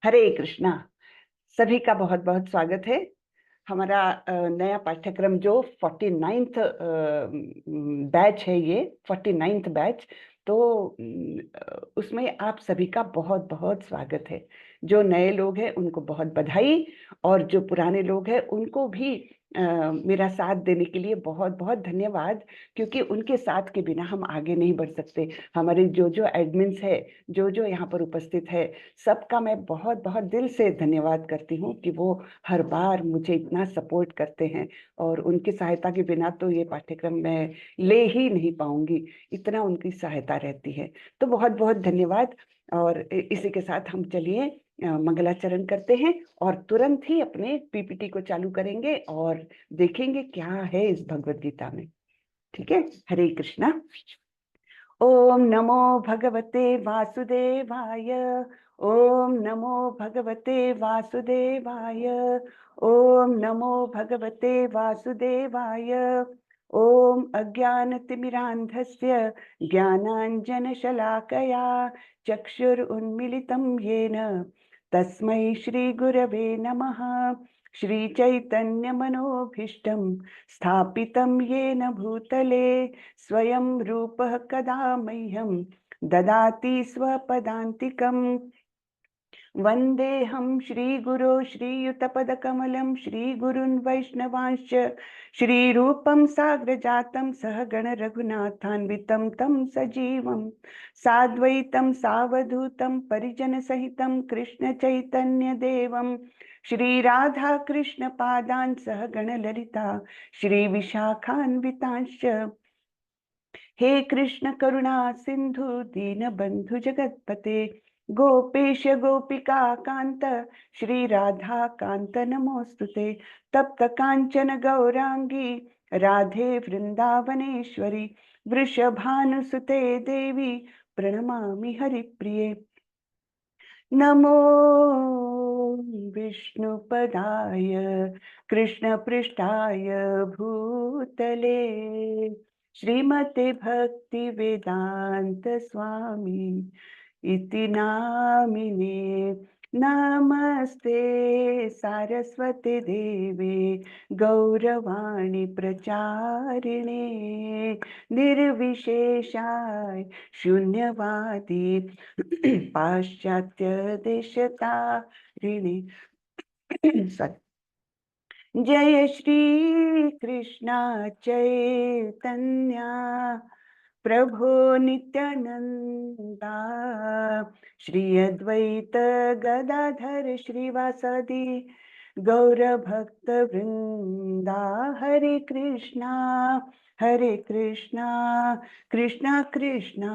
हरे कृष्णा। सभी का बहुत बहुत स्वागत है। हमारा नया पाठ्यक्रम जो 49th बैच है, ये 49th बैच। तो उसमें आप सभी का बहुत बहुत स्वागत है। जो नए लोग हैं उनको बहुत बधाई, और जो पुराने लोग हैं उनको भी मेरा साथ देने के लिए बहुत बहुत धन्यवाद, क्योंकि उनके साथ के बिना हम आगे नहीं बढ़ सकते। हमारे जो जो एडमिन्स है, जो जो यहाँ पर उपस्थित है, सबका मैं बहुत बहुत दिल से धन्यवाद करती हूँ कि वो हर बार मुझे इतना सपोर्ट करते हैं। और उनकी सहायता के बिना तो ये पाठ्यक्रम मैं ले ही नहीं पाऊंगी, इतना उनकी सहायता रहती है। तो बहुत बहुत धन्यवाद। और इसी के साथ हम चलिए मंगलाचरण करते हैं और तुरंत ही अपने पीपीटी को चालू करेंगे और देखेंगे क्या है इस भगवत गीता में। ठीक है। हरे कृष्णा। ओम नमो भगवते वासुदेवाय। ओम नमो भगवते वासुदेवाय। ओम नमो भगवते वासुदेवाय। ओम अज्ञानतिमिरान्धस्य ज्ञानाञ्जनशलाकया चक्षुरुन्मिलितं येन तस्मै श्रीगुरवे नमः। श्रीचैतन्यमनोभीष्टं स्थापितं येन भूतले स्वयं रूपः कदा मह्यं ददाति स्वपदान्तिकम्। वन्देऽहं श्रीगुरो श्रीयुतपदकमलं श्रीगुरुन् वैष्णवांश्च श्रीरूपं साग्रजातं सहगण रघुनाथान्वितं तं सजीवं साद्वैतं सावधूतं परिजनसहितं कृष्णचैतन्यदेवं श्रीराधाकृष्णपादान् सहगण ललिता श्रीविशाखान्वितांश्च। हे कृष्ण करुणा सिंधु दीनबंधु जगतपते गोपेश गोपिका कांत श्री राधा कांत नमोस्तुते। तप्त कांचन गौरांगी राधे वृंदावनेश्वरी वृषभानुसुते देवी प्रणमामि हरिप्रिये। नमो विष्णुपदाय कृष्णपृष्ठाय भूतले श्रीमते भक्ति वेदांत स्वामी इति नामिने। नमस्ते सारस्वती देवे गौरवाणी प्रचारिणे निर्विशेषाय शून्यवादी पाश्चात्य देशतारिणे। जय श्री कृष्ण चैतन्य प्रभो नित्यानंदा श्री अद्वैत गदाधर श्रीवासादि गौर भक्त वृंदा। हरे कृष्णा कृष्णा कृष्णा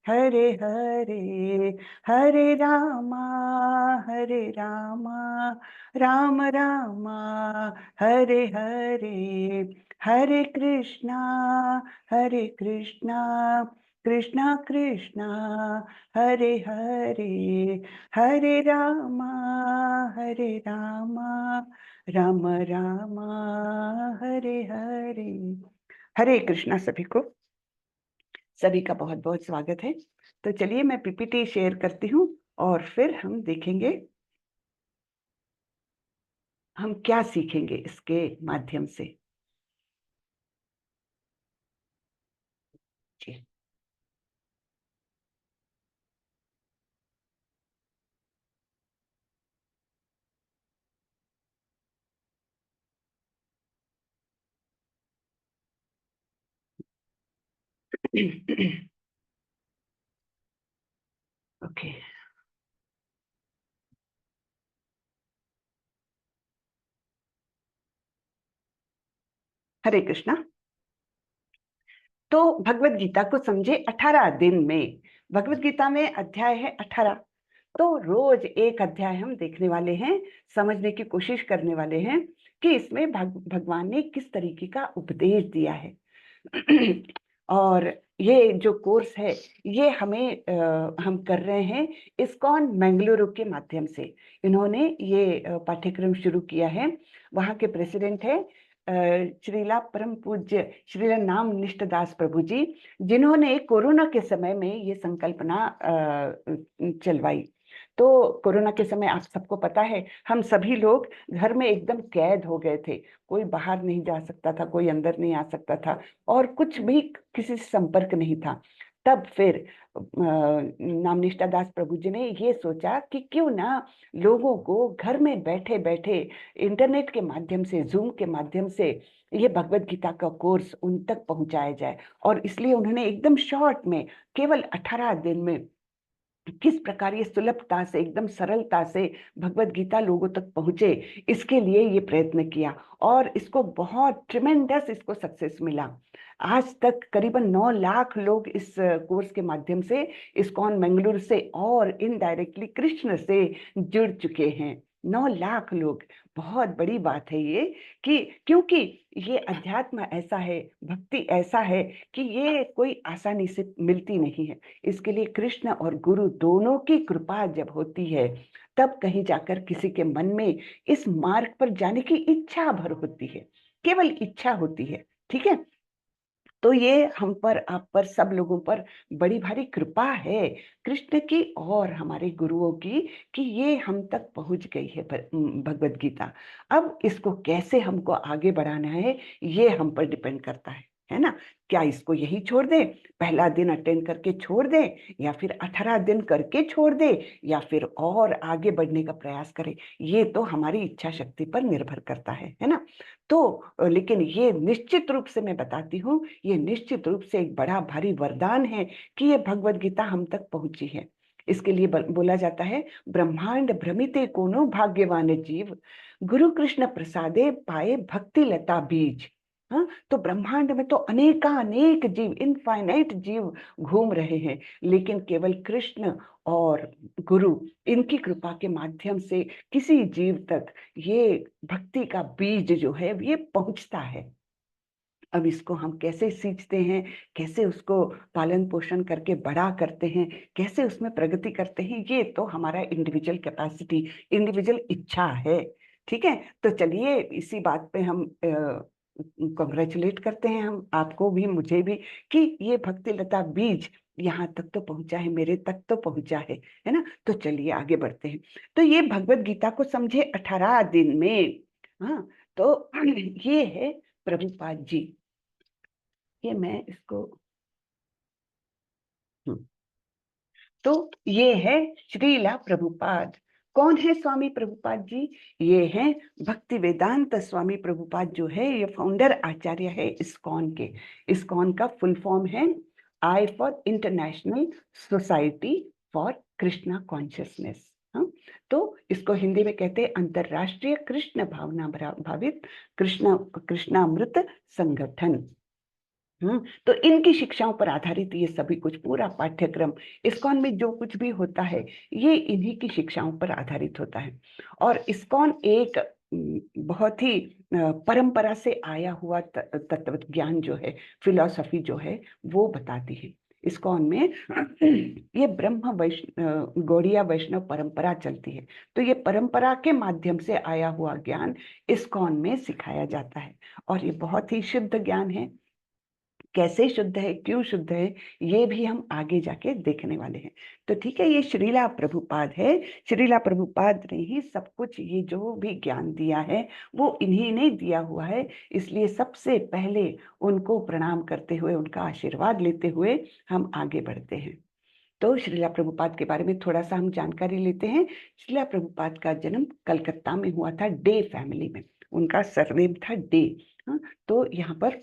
हरे हरे, हरे रामा राम रामा हरे हरे, हरे कृष्णा कृष्णा कृष्णा हरे हरे, हरे रामा राम रामा हरे हरे। हरे कृष्णा सभी को। सभी का बहुत बहुत स्वागत है। तो चलिए मैं पीपीटी शेयर करती हूँ और फिर हम देखेंगे हम क्या सीखेंगे इसके माध्यम से। जी। ओके। हरे कृष्णा। तो भगवत गीता को समझे 18 दिन में। भगवत गीता में अध्याय है 18। तो रोज एक अध्याय हम देखने वाले हैं, समझने की कोशिश करने वाले हैं कि इसमें भगवान ने किस तरीके का उपदेश दिया है। और ये जो कोर्स है ये हम कर रहे हैं इस्कॉन बेंगलुरु के माध्यम से। इन्होंने ये पाठ्यक्रम शुरू किया है। वहाँ के प्रेसिडेंट है श्रीला परम पूज्य श्रीला नाम निष्ठ दास प्रभु जी, जिन्होंने कोरोना के समय में ये संकल्पना चलवाई। तो कोरोना के समय आप सबको पता है, हम सभी लोग घर में एकदम कैद हो गए थे। कोई बाहर नहीं जा सकता था, कोई अंदर नहीं आ सकता था, और कुछ भी किसी से संपर्क नहीं था। तब फिर नामनिष्ठा दास प्रभु जी ने ये सोचा कि क्यों ना लोगों को घर में बैठे बैठे इंटरनेट के माध्यम से, जूम के माध्यम से ये भगवत गीता का कोर्स उन तक पहुंचाया जाए। और इसलिए उन्होंने एकदम शॉर्ट में, केवल 18 दिन में, किस प्रकार ये सुलभता से, एकदम सरलता से भगवत गीता लोगों तक पहुंचे, इसके लिए ये प्रयत्न किया। और इसको बहुत ट्रिमेंडस इसको सक्सेस मिला। आज तक करीबन 9 लाख लोग इस कोर्स के माध्यम से इस्कॉन मंगलुरु से और इनडायरेक्टली कृष्ण से जुड़ चुके हैं। 9 लाख लोग, बहुत बड़ी बात है ये, कि क्योंकि ये अध्यात्म ऐसा है, भक्ति ऐसा है कि ये कोई आसानी से मिलती नहीं है। इसके लिए कृष्ण और गुरु दोनों की कृपा जब होती है, तब कहीं जाकर किसी के मन में इस मार्ग पर जाने की इच्छा भर होती है, केवल इच्छा होती है। ठीक है, तो ये हम पर, आप पर, सब लोगों पर बड़ी भारी कृपा है कृष्ण की और हमारे गुरुओं की, कि ये हम तक पहुंच गई है भगवत गीता। अब इसको कैसे हमको आगे बढ़ाना है, ये हम पर डिपेंड करता है ना। क्या इसको यही छोड़ दें, पहला दिन अटेंड करके छोड़ दें, या फिर 18 दिन करके छोड़ दें, या फिर और आगे बढ़ने का प्रयास करें, ये तो हमारी इच्छा शक्ति पर निर्भर करता है ना। तो लेकिन ये निश्चित रूप से मैं बताती हूँ, ये निश्चित रूप से एक बड़ा भारी वरदान है कि ये भगवत गीता हम तक पहुंची है। इसके लिए बोला जाता है, ब्रह्मांड भ्रमिते कोनो भाग्यवान जीव, गुरु कृष्ण प्रसादे पाए भक्ति लता बीज। हाँ, तो ब्रह्मांड में तो अनेक जीव, इनफाइनाइट जीव घूम रहे हैं, लेकिन केवल कृष्ण और गुरु, इनकी कृपा के माध्यम से किसी जीव तक ये भक्ति का बीज जो है ये पहुंचता है। अब इसको हम कैसे सींचते हैं, कैसे उसको पालन पोषण करके बड़ा करते हैं, कैसे उसमें प्रगति करते हैं, ये तो हमारा इंडिविजुअल कैपेसिटी, इंडिविजुअल इच्छा है। ठीक है, तो चलिए इसी बात पे हम कॉन्ग्रेचुलेट करते हैं, हम आपको भी मुझे भी, कि ये भक्ति लता बीज यहाँ तक तो पहुंचा है, मेरे तक तो पहुंचा है ना। तो चलिए आगे बढ़ते हैं। तो ये भगवत गीता को समझे 18 दिन में। हाँ, तो ये है प्रभुपाद जी। ये मैं इसको, तो ये है श्रीला प्रभुपाद। कौन है स्वामी प्रभुपाद जी? ये हैं भक्ति वेदांत स्वामी प्रभुपाद जो है, ये फाउंडर आचार्य है इस्कॉन के। इस्कॉन का फुल फॉर्म है I for International Society for Krishna consciousness. हाँ, तो इसको हिंदी में कहते हैं अंतरराष्ट्रीय कृष्ण भावना भावित कृष्णामृत संगठन। तो इनकी शिक्षाओं पर आधारित ये सभी कुछ, पूरा पाठ्यक्रम, इस्कॉन में जो कुछ भी होता है ये इन्हीं की शिक्षाओं पर आधारित होता है। और इस्कॉन एक बहुत ही परंपरा से आया हुआ तत्व ज्ञान जो है, फिलॉसफी जो है, वो बताती है। इस्कॉन में ये ब्रह्म गौड़िया वैष्णव परंपरा चलती है। तो ये परंपरा के माध्यम से आया हुआ ज्ञान इस्कॉन में सिखाया जाता है, और ये बहुत ही शुद्ध ज्ञान है। कैसे शुद्ध है, क्यों शुद्ध है, ये भी हम आगे जाके देखने वाले हैं। तो ठीक है, ये श्रीला प्रभुपाद है। श्रीला प्रभुपाद ने ही सब कुछ, ये जो भी ज्ञान दिया है वो इन्हीं ने दिया हुआ है। इसलिए सबसे पहले उनको प्रणाम करते हुए, उनका आशीर्वाद लेते हुए हम आगे बढ़ते हैं। तो श्रीला प्रभुपाद के बारे में थोड़ा सा हम जानकारी लेते हैं। श्रीला प्रभुपाद का जन्म कलकत्ता में हुआ था, डे फैमिली में। उनका सरनेम था डे। हाँ, तो यहाँ पर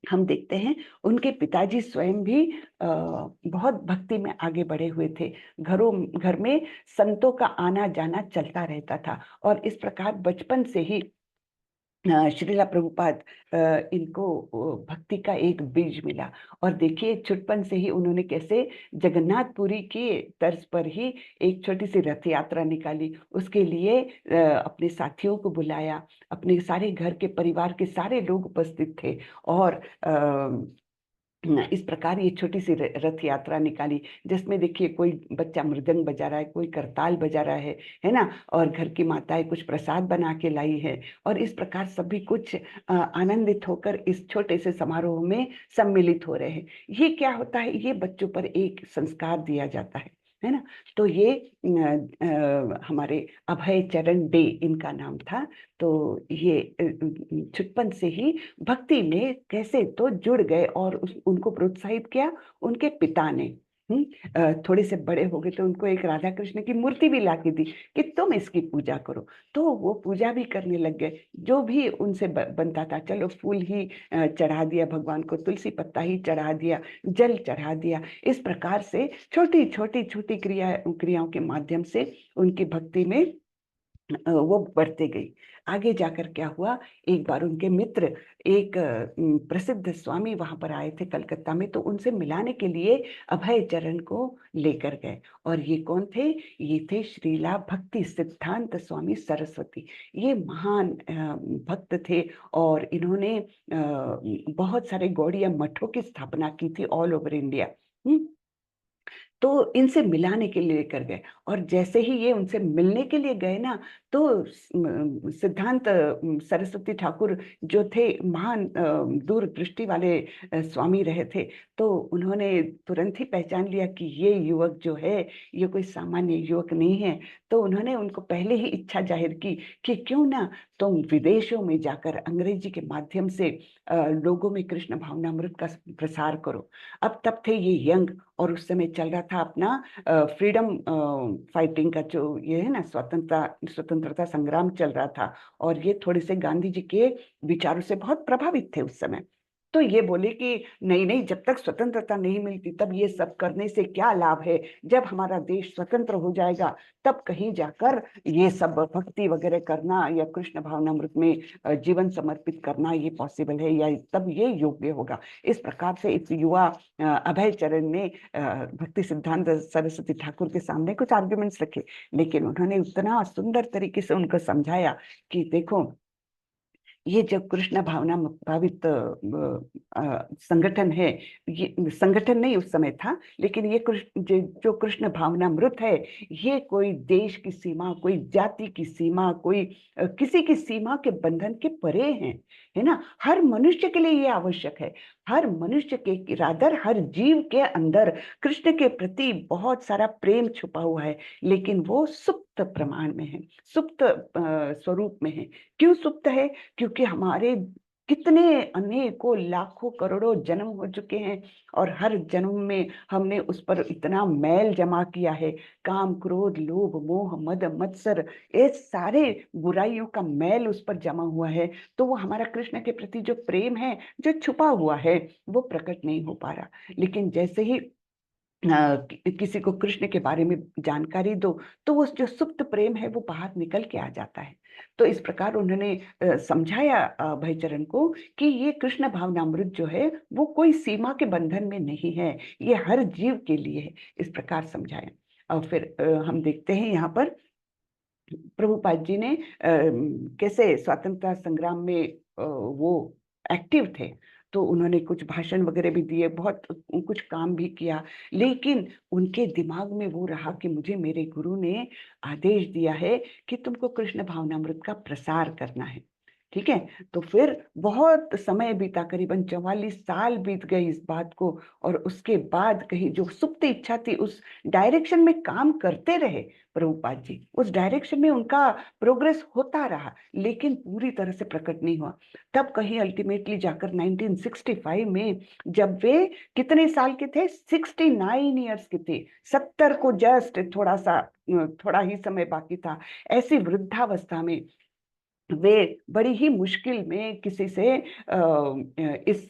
हम देखते हैं उनके पिताजी स्वयं भी बहुत भक्ति में आगे बढ़े हुए थे। घर में संतों का आना जाना चलता रहता था, और इस प्रकार बचपन से ही श्रीला प्रभुपाद इनको भक्ति का एक बीज मिला। और देखिए छुटपन से ही उन्होंने कैसे जगन्नाथपुरी के तर्ज पर ही एक छोटी सी रथ यात्रा निकाली, उसके लिए अपने साथियों को बुलाया, अपने सारे घर के परिवार के सारे लोग उपस्थित थे, और इस प्रकार ये छोटी सी रथ यात्रा निकाली, जिसमें देखिए कोई बच्चा मृदंग बजा रहा है, कोई करताल बजा रहा है ना, और घर की माताएं कुछ प्रसाद बना के लाई है, और इस प्रकार सभी कुछ आनंदित होकर इस छोटे से समारोह में सम्मिलित हो रहे हैं। ये क्या होता है, ये बच्चों पर एक संस्कार दिया जाता है है ना। तो ये हमारे अभय चरण डे इनका नाम था। तो ये छुटपन से ही भक्ति में कैसे तो जुड़ गए और उनको प्रोत्साहित किया उनके पिता ने। थोड़े से बड़े हो गए तो उनको एक राधा कृष्ण की मूर्ति भी ला के दी कि तुम इसकी पूजा करो। तो वो पूजा भी करने लग गए। जो भी उनसे बनता था, चलो फूल ही चढ़ा दिया भगवान को, तुलसी पत्ता ही चढ़ा दिया, जल चढ़ा दिया। इस प्रकार से छोटी छोटी छोटी क्रियाओं के माध्यम से उनकी भक्ति में वो बढ़ते गई। आगे जाकर क्या हुआ, एक बार उनके मित्र एक प्रसिद्ध स्वामी वहां पर आए थे कलकत्ता में, तो उनसे मिलाने के लिए अभय चरण को लेकर गए। और ये कौन थे? ये थे श्रीला भक्ति सिद्धांत स्वामी सरस्वती। ये महान भक्त थे और इन्होंने बहुत सारे गौड़िया मठों की स्थापना की थी ऑल ओवर इंडिया। तो इनसे मिलाने के लिए लेकर गए। और जैसे ही ये उनसे मिलने के लिए गए ना, तो सिद्धांत सरस्वती ठाकुर जो थे महान दूरदृष्टि वाले स्वामी रहे थे, तो उन्होंने तुरंत ही पहचान लिया कि ये युवक जो है ये कोई सामान्य युवक नहीं है। तो उन्होंने उनको पहले ही इच्छा जाहिर की कि क्यों ना तुम विदेशों में जाकर अंग्रेजी के माध्यम से लोगों में कृष्ण भावनामृत का प्रसार करो। अब तब थे ये यंग, और उस समय चल रहा था अपना फ्रीडम फाइटिंग का जो ये है ना, स्वतंत्रता संग्राम चल रहा था। और ये थोड़े से गांधी जी के विचारों से बहुत प्रभावित थे उस समय। तो ये बोले कि नहीं नहीं, जब तक स्वतंत्रता नहीं मिलती तब ये सब करने से क्या लाभ है। जब हमारा देश स्वतंत्र हो जाएगा तब कहीं जाकर ये सब भक्ति वगैरह करना या कृष्ण भावनामृत में जीवन समर्पित करना ये पॉसिबल है, या तब ये योग्य होगा। इस प्रकार से इस युवा अभय चरण ने भक्ति सिद्धांत सरस्वती ठाकुर के सामने कुछ आर्ग्यूमेंट्स रखे, लेकिन उन्होंने उतना सुंदर तरीके से उनको समझाया कि देखो, ये जो कृष्ण भावना भावित संगठन है, ये संगठन नहीं उस समय था, लेकिन ये कृष्ण जो कृष्ण भावनामृत है, ये कोई देश की सीमा, कोई जाति की सीमा, कोई किसी की सीमा के बंधन के परे हैं, है ना। हर मनुष्य के लिए ये आवश्यक है। हर मनुष्य के रादर हर जीव के अंदर कृष्ण के प्रति बहुत सारा प्रेम छुपा हुआ है, लेकिन वो सुप्त प्रमाण में है, सुप्त स्वरूप में है। क्यों सुप्त है? क्योंकि हमारे कितने अनेकों लाखों करोड़ों जन्म हो चुके हैं, और हर जन्म में हमने उस पर इतना मैल जमा किया है। काम क्रोध लोभ मोह मद मत्सर, ये सारे बुराइयों का मैल उस पर जमा हुआ है। तो वो हमारा कृष्ण के प्रति जो प्रेम है, जो छुपा हुआ है, वो प्रकट नहीं हो पा रहा। लेकिन जैसे ही किसी को कृष्ण के बारे में जानकारी दो, तो वो जो सुप्त प्रेम है वो बाहर निकल के आ जाता है। तो इस प्रकार उन्होंने समझाया भयचरण को कि ये कृष्ण भावनामृत जो है वो कोई सीमा के बंधन में नहीं है, ये हर जीव के लिए है। इस प्रकार समझाया। और फिर हम देखते हैं यहाँ पर प्रभुपाद जी ने कैसे स्वतंत्रता संग्राम में वो एक्टिव थे। तो उन्होंने कुछ भाषण वगैरह भी दिए, बहुत कुछ काम भी किया, लेकिन उनके दिमाग में वो रहा कि मुझे मेरे गुरु ने आदेश दिया है कि तुमको कृष्ण भावनामृत का प्रसार करना है। ठीक है। तो फिर बहुत समय बीता, करीबन 44 साल बीत गए इस बात को, और उसके बाद कहीं जो सुप्त इच्छा थी उस डायरेक्शन में काम करते रहे प्रभुपाद जी, उस डायरेक्शन में उनका प्रोग्रेस होता रहा, लेकिन पूरी तरह से प्रकट नहीं हुआ। तब कहीं अल्टीमेटली जाकर 1965 में, जब वे कितने साल के थे, 69 ईयर्स के थे, 70 को जस्ट थोड़ा ही समय बाकी था, ऐसी वृद्धावस्था में वे बड़ी ही मुश्किल में किसी से इस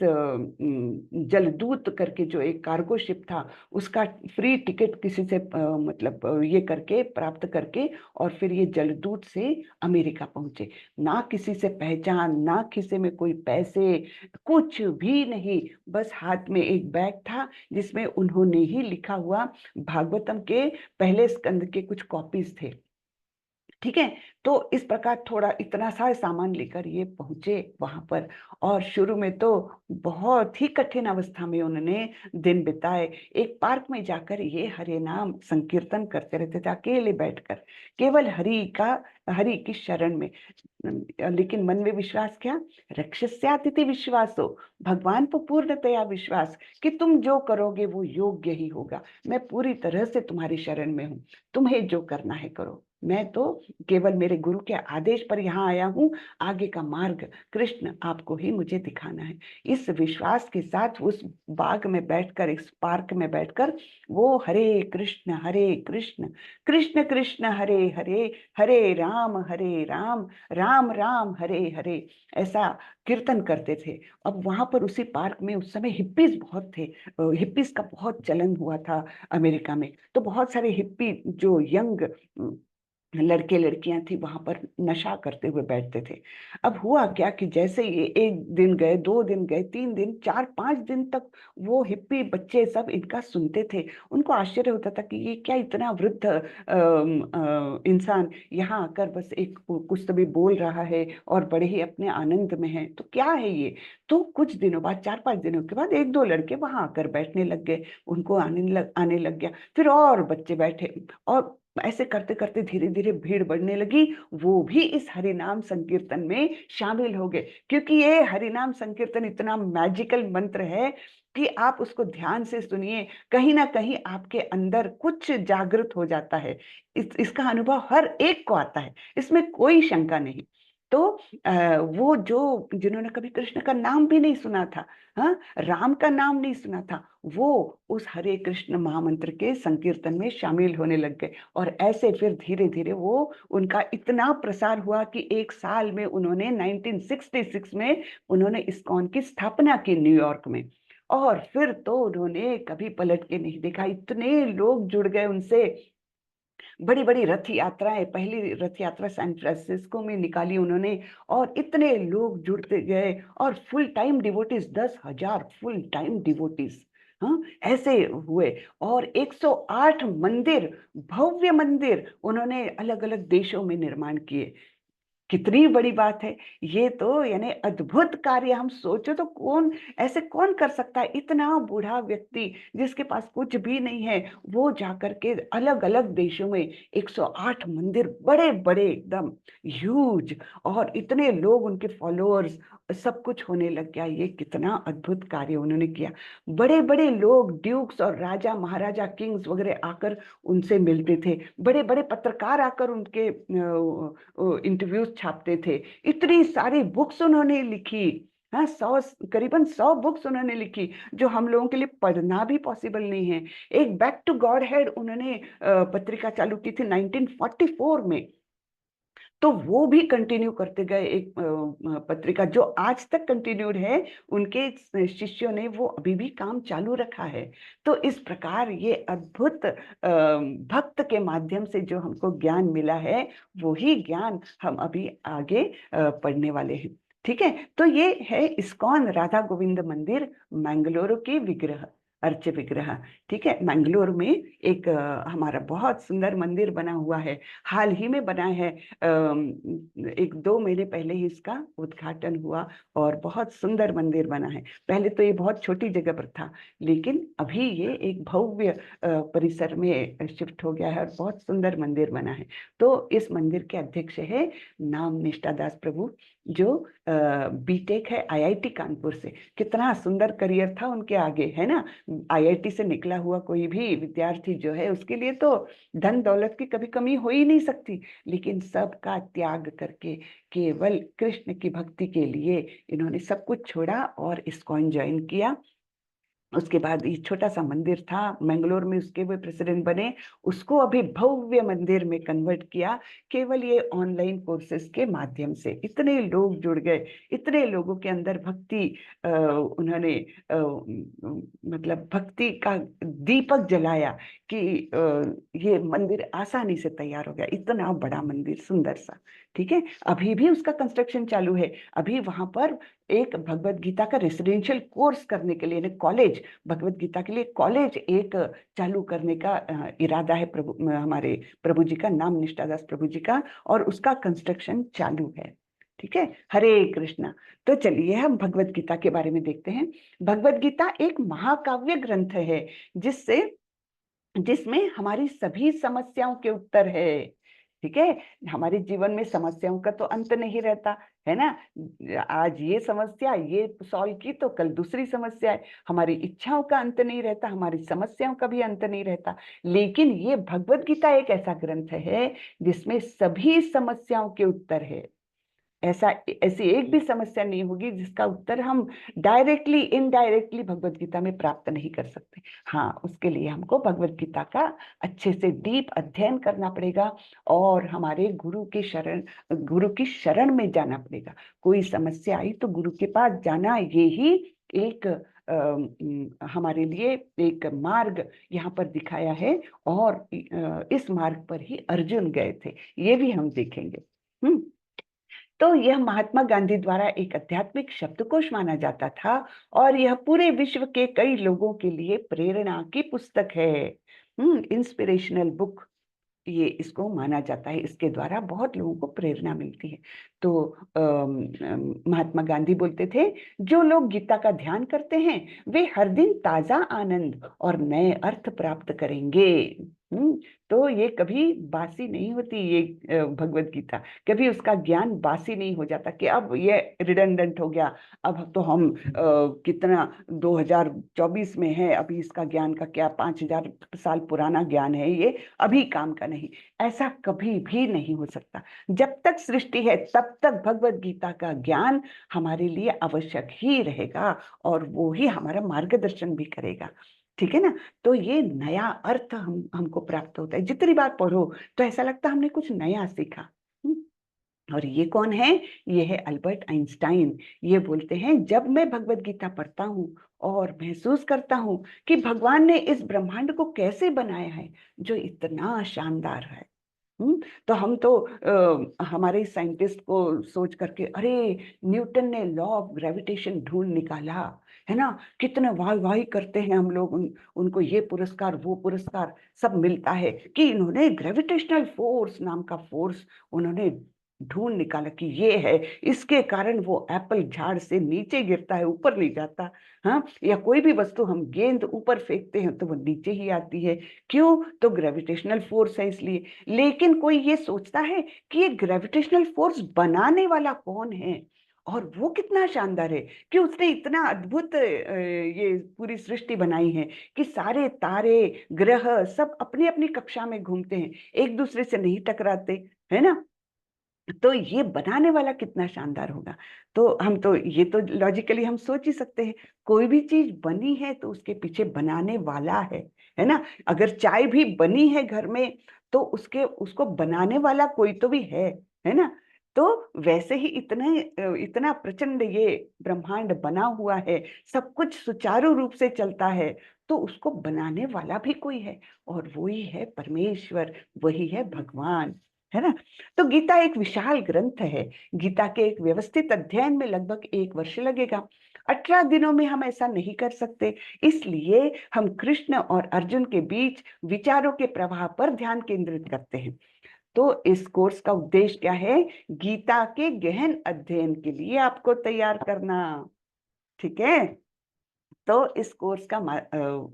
जलदूत करके जो एक कार्गो शिप था उसका फ्री टिकट किसी से मतलब ये करके प्राप्त करके, और फिर ये जलदूत से अमेरिका पहुंचे। ना किसी से पहचान, ना किसी में कोई पैसे, कुछ भी नहीं, बस हाथ में एक बैग था जिसमें उन्होंने ही लिखा हुआ भागवतम के पहले स्कंद के कुछ कॉपीज थे। ठीक है। तो इस प्रकार थोड़ा इतना सा सामान लेकर ये पहुंचे वहां पर, और शुरू में तो बहुत ही कठिन अवस्था में उन्होंने दिन बिताए। एक पार्क में जाकर ये हरि नाम संकीर्तन करते रहते थे, अकेले बैठकर, केवल हरि की शरण में। लेकिन मन में विश्वास क्या? रक्षस्यातिथि विश्वासो, भगवान पर पूर्णतया विश्वास कि तुम जो करोगे वो योग्य ही होगा। मैं पूरी तरह से तुम्हारी शरण में हूँ, तुम्हें जो करना है करो, मैं तो केवल मेरे गुरु के आदेश पर यहाँ आया हूँ, आगे का मार्ग कृष्ण आपको ही मुझे दिखाना है। इस विश्वास के साथ उस बाग में बैठकर, इस पार्क में बैठकर वो हरे कृष्ण कृष्ण कृष्ण हरे हरे, हरे राम राम राम हरे हरे, ऐसा कीर्तन करते थे। अब वहां पर उसी पार्क में उस समय हिप्पीज बहुत थे, हिप्पीज का बहुत चलन हुआ था अमेरिका में। तो बहुत सारे हिप्पी जो यंग लड़के लड़कियां थी वहां पर नशा करते हुए बैठते थे। अब हुआ क्या कि जैसे ये एक दिन गए, 2 दिन गए, 3 दिन, 4-5 दिन तक वो हिप्पी बच्चे सब इनका सुनते थे। उनको आश्चर्य होता था कि ये क्या इतना वृद्ध इंसान यहाँ आकर बस एक कुछ तो भी बोल रहा है और बड़े ही अपने आनंद में है, तो क्या है ये। तो कुछ दिनों बाद, 4-5 दिनों के बाद, 1-2 लड़के वहां आकर बैठने लग गए, उनको आने लग गया। फिर और बच्चे बैठे, और ऐसे करते करते धीरे धीरे भीड़ बढ़ने लगी। वो भी इस हरिनाम संकीर्तन में शामिल हो गए, क्योंकि ये हरिनाम संकीर्तन इतना मैजिकल मंत्र है कि आप उसको ध्यान से सुनिए, कहीं ना कहीं आपके अंदर कुछ जागृत हो जाता है। इसका अनुभव हर एक को आता है, इसमें कोई शंका नहीं। तो वो जो जिन्होंने कभी कृष्ण का नाम भी नहीं सुना था, हाँ, राम का नाम नहीं सुना था, वो उस हरे कृष्ण महामंत्र के संकीर्तन में शामिल होने लग गए। और ऐसे फिर धीरे धीरे वो उनका इतना प्रसार हुआ कि एक साल में उन्होंने 1966 में उन्होंने इस्कॉन की स्थापना की न्यूयॉर्क में। और फिर तो उन्होंने कभी पलट के नहीं देखा, इतने लोग जुड़ गए उनसे। बड़ी बड़ी रथ यात्राएं, पहली रथ यात्रा सैन फ्रांसिस्को में निकाली उन्होंने, और इतने लोग जुड़ते गए, और full time devotees 10,000 full time devotees, हाँ, ऐसे हुए। और 108 मंदिर, भव्य मंदिर उन्होंने अलग अलग देशों में निर्माण किए। कितनी बड़ी बात है ये तो, यानी अद्भुत कार्य। हम सोचो तो कौन कर सकता है, इतना बूढ़ा व्यक्ति जिसके पास कुछ भी नहीं है, वो जाकर के अलग अलग देशों में 108 मंदिर, बड़े बड़े एकदम ह्यूज, और इतने लोग उनके फॉलोअर्स, सब कुछ होने लग गया। ये कितना अद्भुत कार्य उन्होंने किया। बड़े बड़े लोग, ड्यूक्स और राजा महाराजा, किंग्स वगैरह आकर उनसे मिलते थे। बड़े बड़े पत्रकार आकर उनके इंटरव्यूज छापते थे। इतनी सारी बुक्स उन्होंने लिखी, हाँ, करीबन 100 बुक्स उन्होंने लिखी, जो हम लोगों के लिए पढ़ना भी पॉसिबल नहीं है। एक बैक टू गॉड हेड उन्होंने पत्रिका चालू की थी 1944 में, तो वो भी कंटिन्यू करते गए। एक पत्रिका जो आज तक कंटिन्यूड है, उनके शिष्यों ने वो अभी भी काम चालू रखा है। तो इस प्रकार ये अद्भुत भक्त के माध्यम से जो हमको ज्ञान मिला है, वो ही ज्ञान हम अभी आगे पढ़ने वाले हैं। ठीक है। तो ये है इस्कॉन राधा गोविंद मंदिर, मैंगलोर के विग्रह, अर्च विग्रह। ठीक है। मैंगलोर में एक हमारा बहुत सुंदर मंदिर बना हुआ है, हाल ही में बना है। 1-2 महीने पहले ही इसका उद्घाटन हुआ, और बहुत सुंदर मंदिर बना है। पहले तो ये बहुत छोटी जगह पर था, लेकिन अभी ये एक भव्य परिसर में शिफ्ट हो गया है, और बहुत सुंदर मंदिर बना है। तो इस मंदिर के अध्यक्ष है नाम निष्ठा दास प्रभु, जो बीटेक है आईआईटी कानपुर से। कितना सुंदर करियर था उनके आगे, है ना। आईआईटी से निकला हुआ कोई भी विद्यार्थी जो है, उसके लिए तो धन दौलत की कभी कमी हो ही नहीं सकती, लेकिन सबका त्याग करके केवल कृष्ण की भक्ति के लिए इन्होंने सब कुछ छोड़ा और इस्कॉन ज्वाइन किया। उसके बाद ये छोटा सा मंदिर था मैंगलोर में, उसके वे प्रेसिडेंट बने, उसको अभी भव्य मंदिर में कन्वर्ट किया, केवल ये ऑनलाइन कोर्सेज के माध्यम से। इतने लोग जुड़ गए, इतने लोगों के अंदर भक्ति, उन्होंने मतलब भक्ति का दीपक जलाया कि ये मंदिर आसानी से तैयार हो गया। इतना बड़ा मंदिर, सुंदर सा। ठीक है। अभी भी उसका कंस्ट्रक्शन चालू है। अभी वहां पर एक भगवत गीता का रेसिडेंशियल कोर्स करने के लिए, यानी कॉलेज, भगवत गीता के लिए कॉलेज एक चालू करने का इरादा है हमारे प्रभु जी का, नाम निष्ठादास प्रभु जी का, और उसका कंस्ट्रक्शन चालू है। ठीक है, हरे कृष्णा। तो चलिए हम भगवत गीता के बारे में देखते हैं। भगवत गीता एक महाकाव्य ग्रंथ है जिसमें हमारी सभी समस्याओं के उत्तर है। ठीक है, हमारे जीवन में समस्याओं का तो अंत नहीं रहता है ना। आज ये समस्या ये सॉल्व की तो कल दूसरी समस्या है। हमारी इच्छाओं का अंत नहीं रहता, हमारी समस्याओं का भी अंत नहीं रहता। लेकिन ये भगवत गीता एक ऐसा ग्रंथ है जिसमें सभी समस्याओं के उत्तर है। ऐसी एक भी समस्या नहीं होगी जिसका उत्तर हम डायरेक्टली इनडायरेक्टली भगवत गीता में प्राप्त नहीं कर सकते। हाँ, उसके लिए हमको भगवत गीता का अच्छे से डीप अध्ययन करना पड़ेगा और हमारे गुरु की शरण में जाना पड़ेगा। कोई समस्या आई तो गुरु के पास जाना, ये ही एक हमारे लिए एक मार्ग यहाँ पर दिखाया है, और इस मार्ग पर ही अर्जुन गए थे, ये भी हम देखेंगे। तो यह महात्मा गांधी द्वारा एक आध्यात्मिक शब्दकोश माना जाता था, और यह पूरे विश्व के कई लोगों के लिए प्रेरणा की पुस्तक है। इंस्पिरेशनल बुक ये इसको माना जाता है, इसके द्वारा बहुत लोगों को प्रेरणा मिलती है। तो महात्मा गांधी बोलते थे, जो लोग गीता का ध्यान करते हैं वे हर दिन ताजा आनंद और नए अर्थ प्राप्त करेंगे। तो ये कभी बासी नहीं होती, ये भगवत गीता कभी उसका ज्ञान बासी नहीं हो जाता कि अब ये रिडंडेंट हो गया, अब तो हम कितना 2024 में है, अभी इसका ज्ञान का क्या, 5000 साल पुराना ज्ञान है, ये अभी काम का नहीं। ऐसा कभी भी नहीं हो सकता। जब तक सृष्टि है तब तक भगवत गीता का ज्ञान हमारे लिए आवश्यक ही रहेगा, और वो ही हमारा मार्गदर्शन भी करेगा। ठीक है ना। तो ये नया अर्थ हमको प्राप्त होता है, जितनी बार पढ़ो तो ऐसा लगता है हमने कुछ नया सीखा। और ये कौन है? ये है अल्बर्ट आइंस्टाइन। ये बोलते हैं, जब मैं भगवत गीता पढ़ता हूँ और महसूस करता हूँ कि भगवान ने इस ब्रह्मांड को कैसे बनाया है जो इतना शानदार है। तो हम तो हमारे साइंटिस्ट को सोच करके, अरे न्यूटन ने लॉ ऑफ ग्रेविटेशन ढूंढ निकाला, है ना, कितने वाह वाही करते हैं हम लोग, उनको ये पुरस्कार वो पुरस्कार सब मिलता है कि इन्होंने ग्रेविटेशनल फोर्स नाम का फोर्स उन्होंने ढूंढ निकाला कि ये है, इसके कारण वो एप्पल झाड़ से नीचे गिरता है, ऊपर नहीं जाता। हाँ, या कोई भी वस्तु हम गेंद ऊपर फेंकते हैं तो वो नीचे ही आती है। क्यों? तो ग्रेविटेशनल फोर्स है इसलिए। लेकिन कोई ये सोचता है कि ये ग्रेविटेशनल फोर्स बनाने वाला कौन है, और वो कितना शानदार है कि उसने इतना अद्भुत ये पूरी सृष्टि बनाई है कि सारे तारे ग्रह सब अपनी अपनी कक्षा में घूमते हैं, एक दूसरे से नहीं टकराते, है ना। तो ये बनाने वाला कितना शानदार होगा। तो हम तो ये तो लॉजिकली हम सोच ही सकते हैं, कोई भी चीज बनी है तो उसके पीछे बनाने वाला है ना। अगर चाय भी बनी है घर में तो उसको बनाने वाला कोई तो भी है ना। तो वैसे ही इतना प्रचंड ये ब्रह्मांड बना हुआ है, सब कुछ सुचारू रूप से चलता है, तो उसको बनाने वाला भी कोई है, और वही है परमेश्वर, वही है भगवान, है ना। तो गीता एक विशाल ग्रंथ है। गीता के एक व्यवस्थित अध्ययन में लगभग 1 वर्ष लगेगा। 18 दिनों में हम ऐसा नहीं कर सकते, इसलिए हम कृष्ण और अर्जुन के बीच विचारों के प्रवाह पर ध्यान केंद्रित करते हैं। तो इस कोर्स का उद्देश्य क्या है? गीता के गहन अध्ययन के लिए आपको तैयार करना। ठीक है। तो इस कोर्स का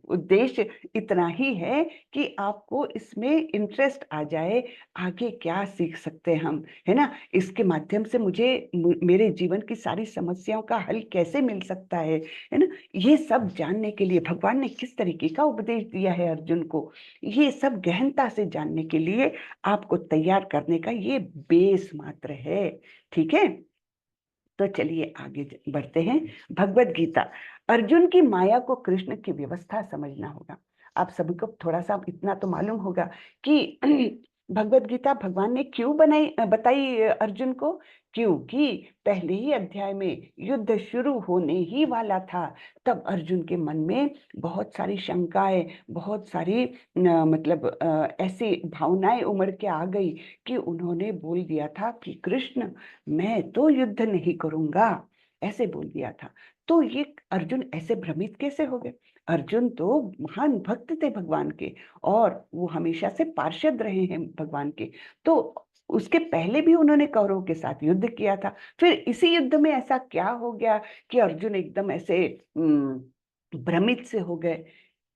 उद्देश्य इतना ही है कि आपको इसमें इंटरेस्ट आ जाए, आगे क्या सीख सकते हैं हम, है ना। इसके माध्यम से मुझे मेरे जीवन की सारी समस्याओं का हल कैसे मिल सकता है ना। ये सब जानने के लिए भगवान ने किस तरीके का उपदेश दिया है अर्जुन को, ये सब गहनता से जानने के लिए आपको तैयार करने का ये बेस मात्र है। ठीक है। तो चलिए आगे बढ़ते हैं। भगवत गीता, अर्जुन की माया को कृष्ण की व्यवस्था समझना होगा। आप सभी को थोड़ा सा इतना तो मालूम होगा कि भगवत गीता भगवान ने क्यों बताई अर्जुन को। क्योंकि पहले ही अध्याय में युद्ध शुरू होने ही वाला था, तब अर्जुन के मन में बहुत सारी शंकाएं, बहुत सारी मतलब ऐसी भावनाएं उमड़ के आ गई कि उन्होंने बोल दिया था कि कृष्ण, मैं तो युद्ध नहीं करूंगा, ऐसे बोल दिया था। तो ये अर्जुन ऐसे भ्रमित कैसे हो गए? अर्जुन तो महान भक्त थे भगवान के, और वो हमेशा से पार्षद रहे हैं भगवान के। तो उसके पहले भी उन्होंने कौरवों के साथ युद्ध किया था। फिर इसी युद्ध में ऐसा क्या हो गया कि अर्जुन एकदम ऐसे भ्रमित से हो गए?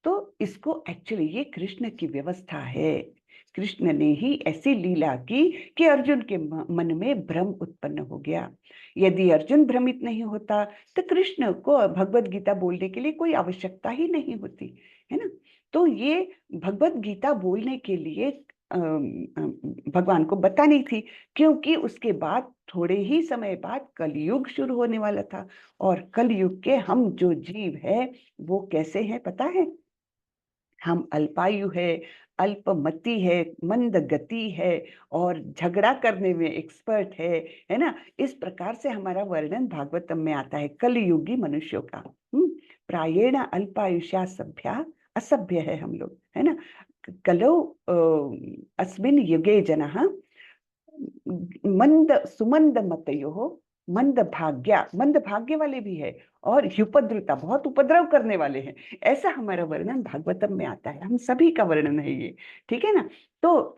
तो इसको एक्चुअली ये कृष्ण की व्यवस्था है। कृष्ण ने ही ऐसी लीला की कि अर्जुन के मन में भ्रम उत्पन्न हो गया। यदि अर्जुन भ्रमित नहीं होता तो कृष्ण को भगवत गीता बोलने के लिए कोई आवश्यकता ही नहीं होती, है ना। तो ये भगवत गीता बोलने के लिए भगवान को बतानी थी, क्योंकि उसके बाद थोड़े ही समय बाद कलयुग शुरू होने वाला था। और कलयुग के हम जो जीव है वो कैसे हैं पता है? हम अल्पायु है, अल्पमति है, मंद गति है, और झगड़ा करने में एक्सपर्ट है ना। इस प्रकार से हमारा वर्णन भागवतम में आता है कलयुगी मनुष्यों का। प्रायेण अल्पायुष्या सभ्या, असभ्य है हम लोग, है ना। कलौ अस्मिन् युगे जनः मंद सुमंद मतयो मंद भाग्या, मंद भाग्य वाले भी है, और युपद्रुता, बहुत उपद्रव करने वाले हैं। ऐसा हमारा वर्णन भागवतम में आता है, हम सभी का वर्णन है ये, ठीक है ना। तो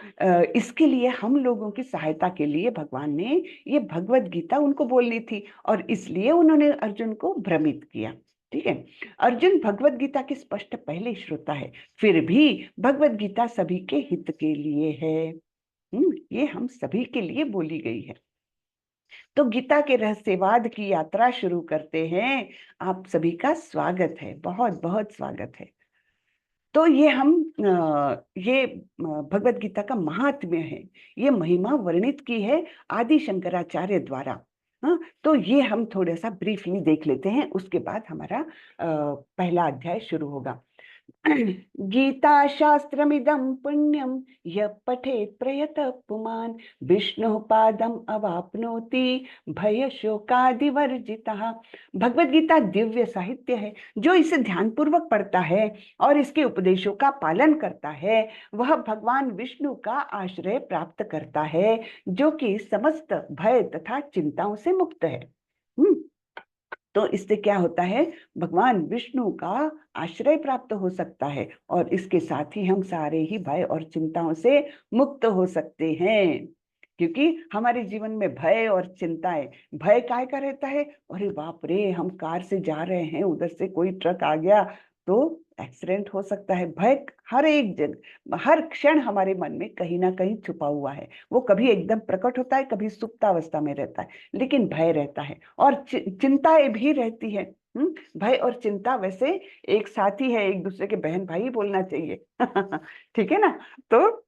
इसके लिए हम लोगों की सहायता के लिए भगवान ने ये भगवत गीता उनको बोलनी थी, और इसलिए उन्होंने अर्जुन को भ्रमित किया, ठीक है। अर्जुन भगवत गीता के स्पष्ट पहले श्रोता है, फिर भी भगवत गीता सभी के हित के लिए है। ये हम सभी के लिए बोली गई है। तो गीता के रहस्यवाद की यात्रा शुरू करते हैं। आप सभी का स्वागत है, बहुत बहुत स्वागत है। तो ये हम ये भगवत गीता का महात्म्य है, ये महिमा वर्णित की है आदि शंकराचार्य द्वारा। हाँ, तो ये हम थोड़ा सा ब्रीफली देख लेते हैं, उसके बाद हमारा पहला अध्याय शुरू होगा। गीता शास्त्रमिदं पुण्यं यः पठेत् प्रयतः पुमान् विष्णुः पादम् अवाप्नोति भयशोकादिवर्जितः। भगवत गीता दिव्य साहित्य है। जो इसे ध्यानपूर्वक पढ़ता है और इसके उपदेशों का पालन करता है, वह भगवान विष्णु का आश्रय प्राप्त करता है, जो कि समस्त भय तथा चिंताओं से मुक्त है। तो इससे क्या होता है? भगवान विष्णु का आश्रय प्राप्त हो सकता है, और इसके साथ ही हम सारे ही भय और चिंताओं से मुक्त हो सकते हैं। क्योंकि हमारे जीवन में भय और चिंताएं, भय काय का रहता है? अरे बाप रे, हम कार से जा रहे हैं, उधर से कोई ट्रक आ गया तो एक्सीडेंट हो सकता है। भय हर एक जगह, हर क्षण हमारे मन में कहीं ना कहीं छुपा हुआ है। वो कभी एकदम प्रकट होता है, कभी सुप्तावस्था में रहता है, लेकिन भय रहता है, और चिंताएं भी रहती है। भय और चिंता वैसे एक साथ ही है, एक दूसरे के बहन भाई बोलना चाहिए। ठीक है ना। तो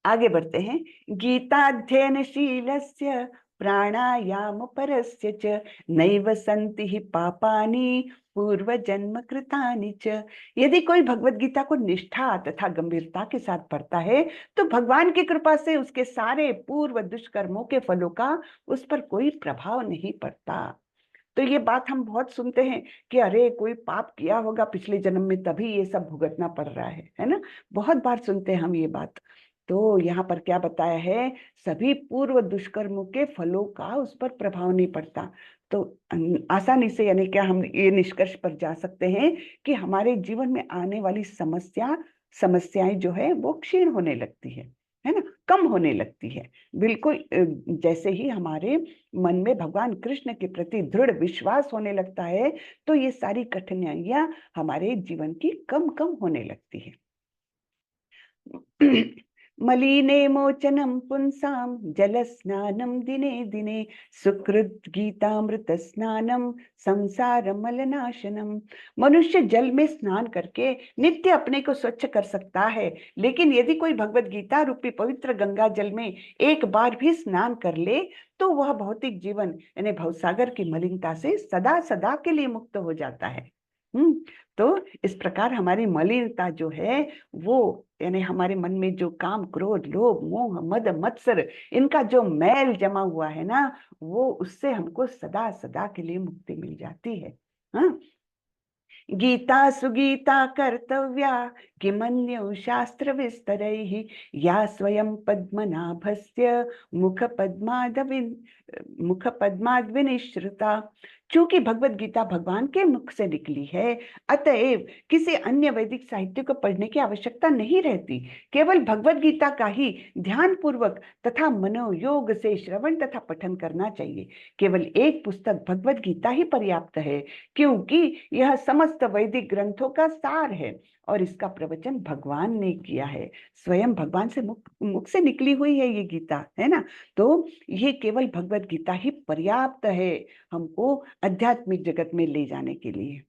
आगे बढ़ते हैं। गीताध्ययनशीलस्य प्राणायाम परस्य च नैव सन्ति हि पापानि पूर्व जन्म कृतानि च। यदि कोई भगवत गीता को निष्ठा तथा गंभीरता के साथ पढ़ता है, तो भगवान की कृपा से उसके सारे पूर्व दुष्कर्मों के फलों का उस पर कोई प्रभाव नहीं पड़ता। तो ये बात हम बहुत सुनते हैं कि अरे कोई पाप किया होगा पिछले जन्म में, तभी ये सब भुगतना पड़ रहा है ना। बहुत बार सुनते हैं हम ये बात। तो यहाँ पर क्या बताया है? सभी पूर्व दुष्कर्मों के फलों का उस पर प्रभाव नहीं पड़ता। तो आसानी से, यानी क्या, हम ये निष्कर्ष पर जा सकते हैं कि हमारे जीवन में आने वाली समस्याएं जो है वो क्षीण होने लगती है ना, कम होने लगती है। बिल्कुल जैसे ही हमारे मन में भगवान कृष्ण के प्रति दृढ़ विश्वास होने लगता है, तो ये सारी कठिनाइयां हमारे जीवन की कम कम होने लगती है। मलिने मोचनम पुंसाम जल स्नानम दिने दिने सुकृत गीतामृत स्नानम संसार मलनाशनम। मनुष्य जल में स्नान करके नित्य अपने को स्वच्छ कर सकता है, लेकिन यदि कोई भगवत गीता रूपी पवित्र गंगा जल में एक बार भी स्नान कर ले, तो वह भौतिक जीवन यानी भवसागर की मलिनता से सदा सदा के लिए मुक्त हो जाता है। तो इस प्रकार हमारी मलिनता जो है वो, यानी हमारे मन में जो काम क्रोध लोभ मोह मद मत्सर, इनका जो मैल जमा हुआ है ना, वो उससे हमको सदा सदा के लिए मुक्ति मिल जाती है। हाँ, गीता सुगीता कर्तव्या किमन्यो शास्त्र विस्तरैः या स्वयं पद्मनाभस्य मुख पद्माद्विनिश्रिता। चूंकि भगवत गीता भगवान के मुख से निकली है, अतएव किसी अन्य वैदिक साहित्य को पढ़ने की आवश्यकता नहीं रहती। केवल भगवत गीता का ही ध्यान पूर्वक तथा मनोयोग से श्रवण तथा पठन करना चाहिए। केवल एक पुस्तक भगवत गीता ही पर्याप्त है, क्योंकि यह समस्त वैदिक ग्रंथों का सार है और इसका प्रवचन भगवान ने किया है। स्वयं भगवान से मुख से निकली हुई है ये गीता, है ना। तो ये केवल भगवत गीता ही पर्याप्त है हमको आध्यात्मिक जगत में ले जाने के लिए।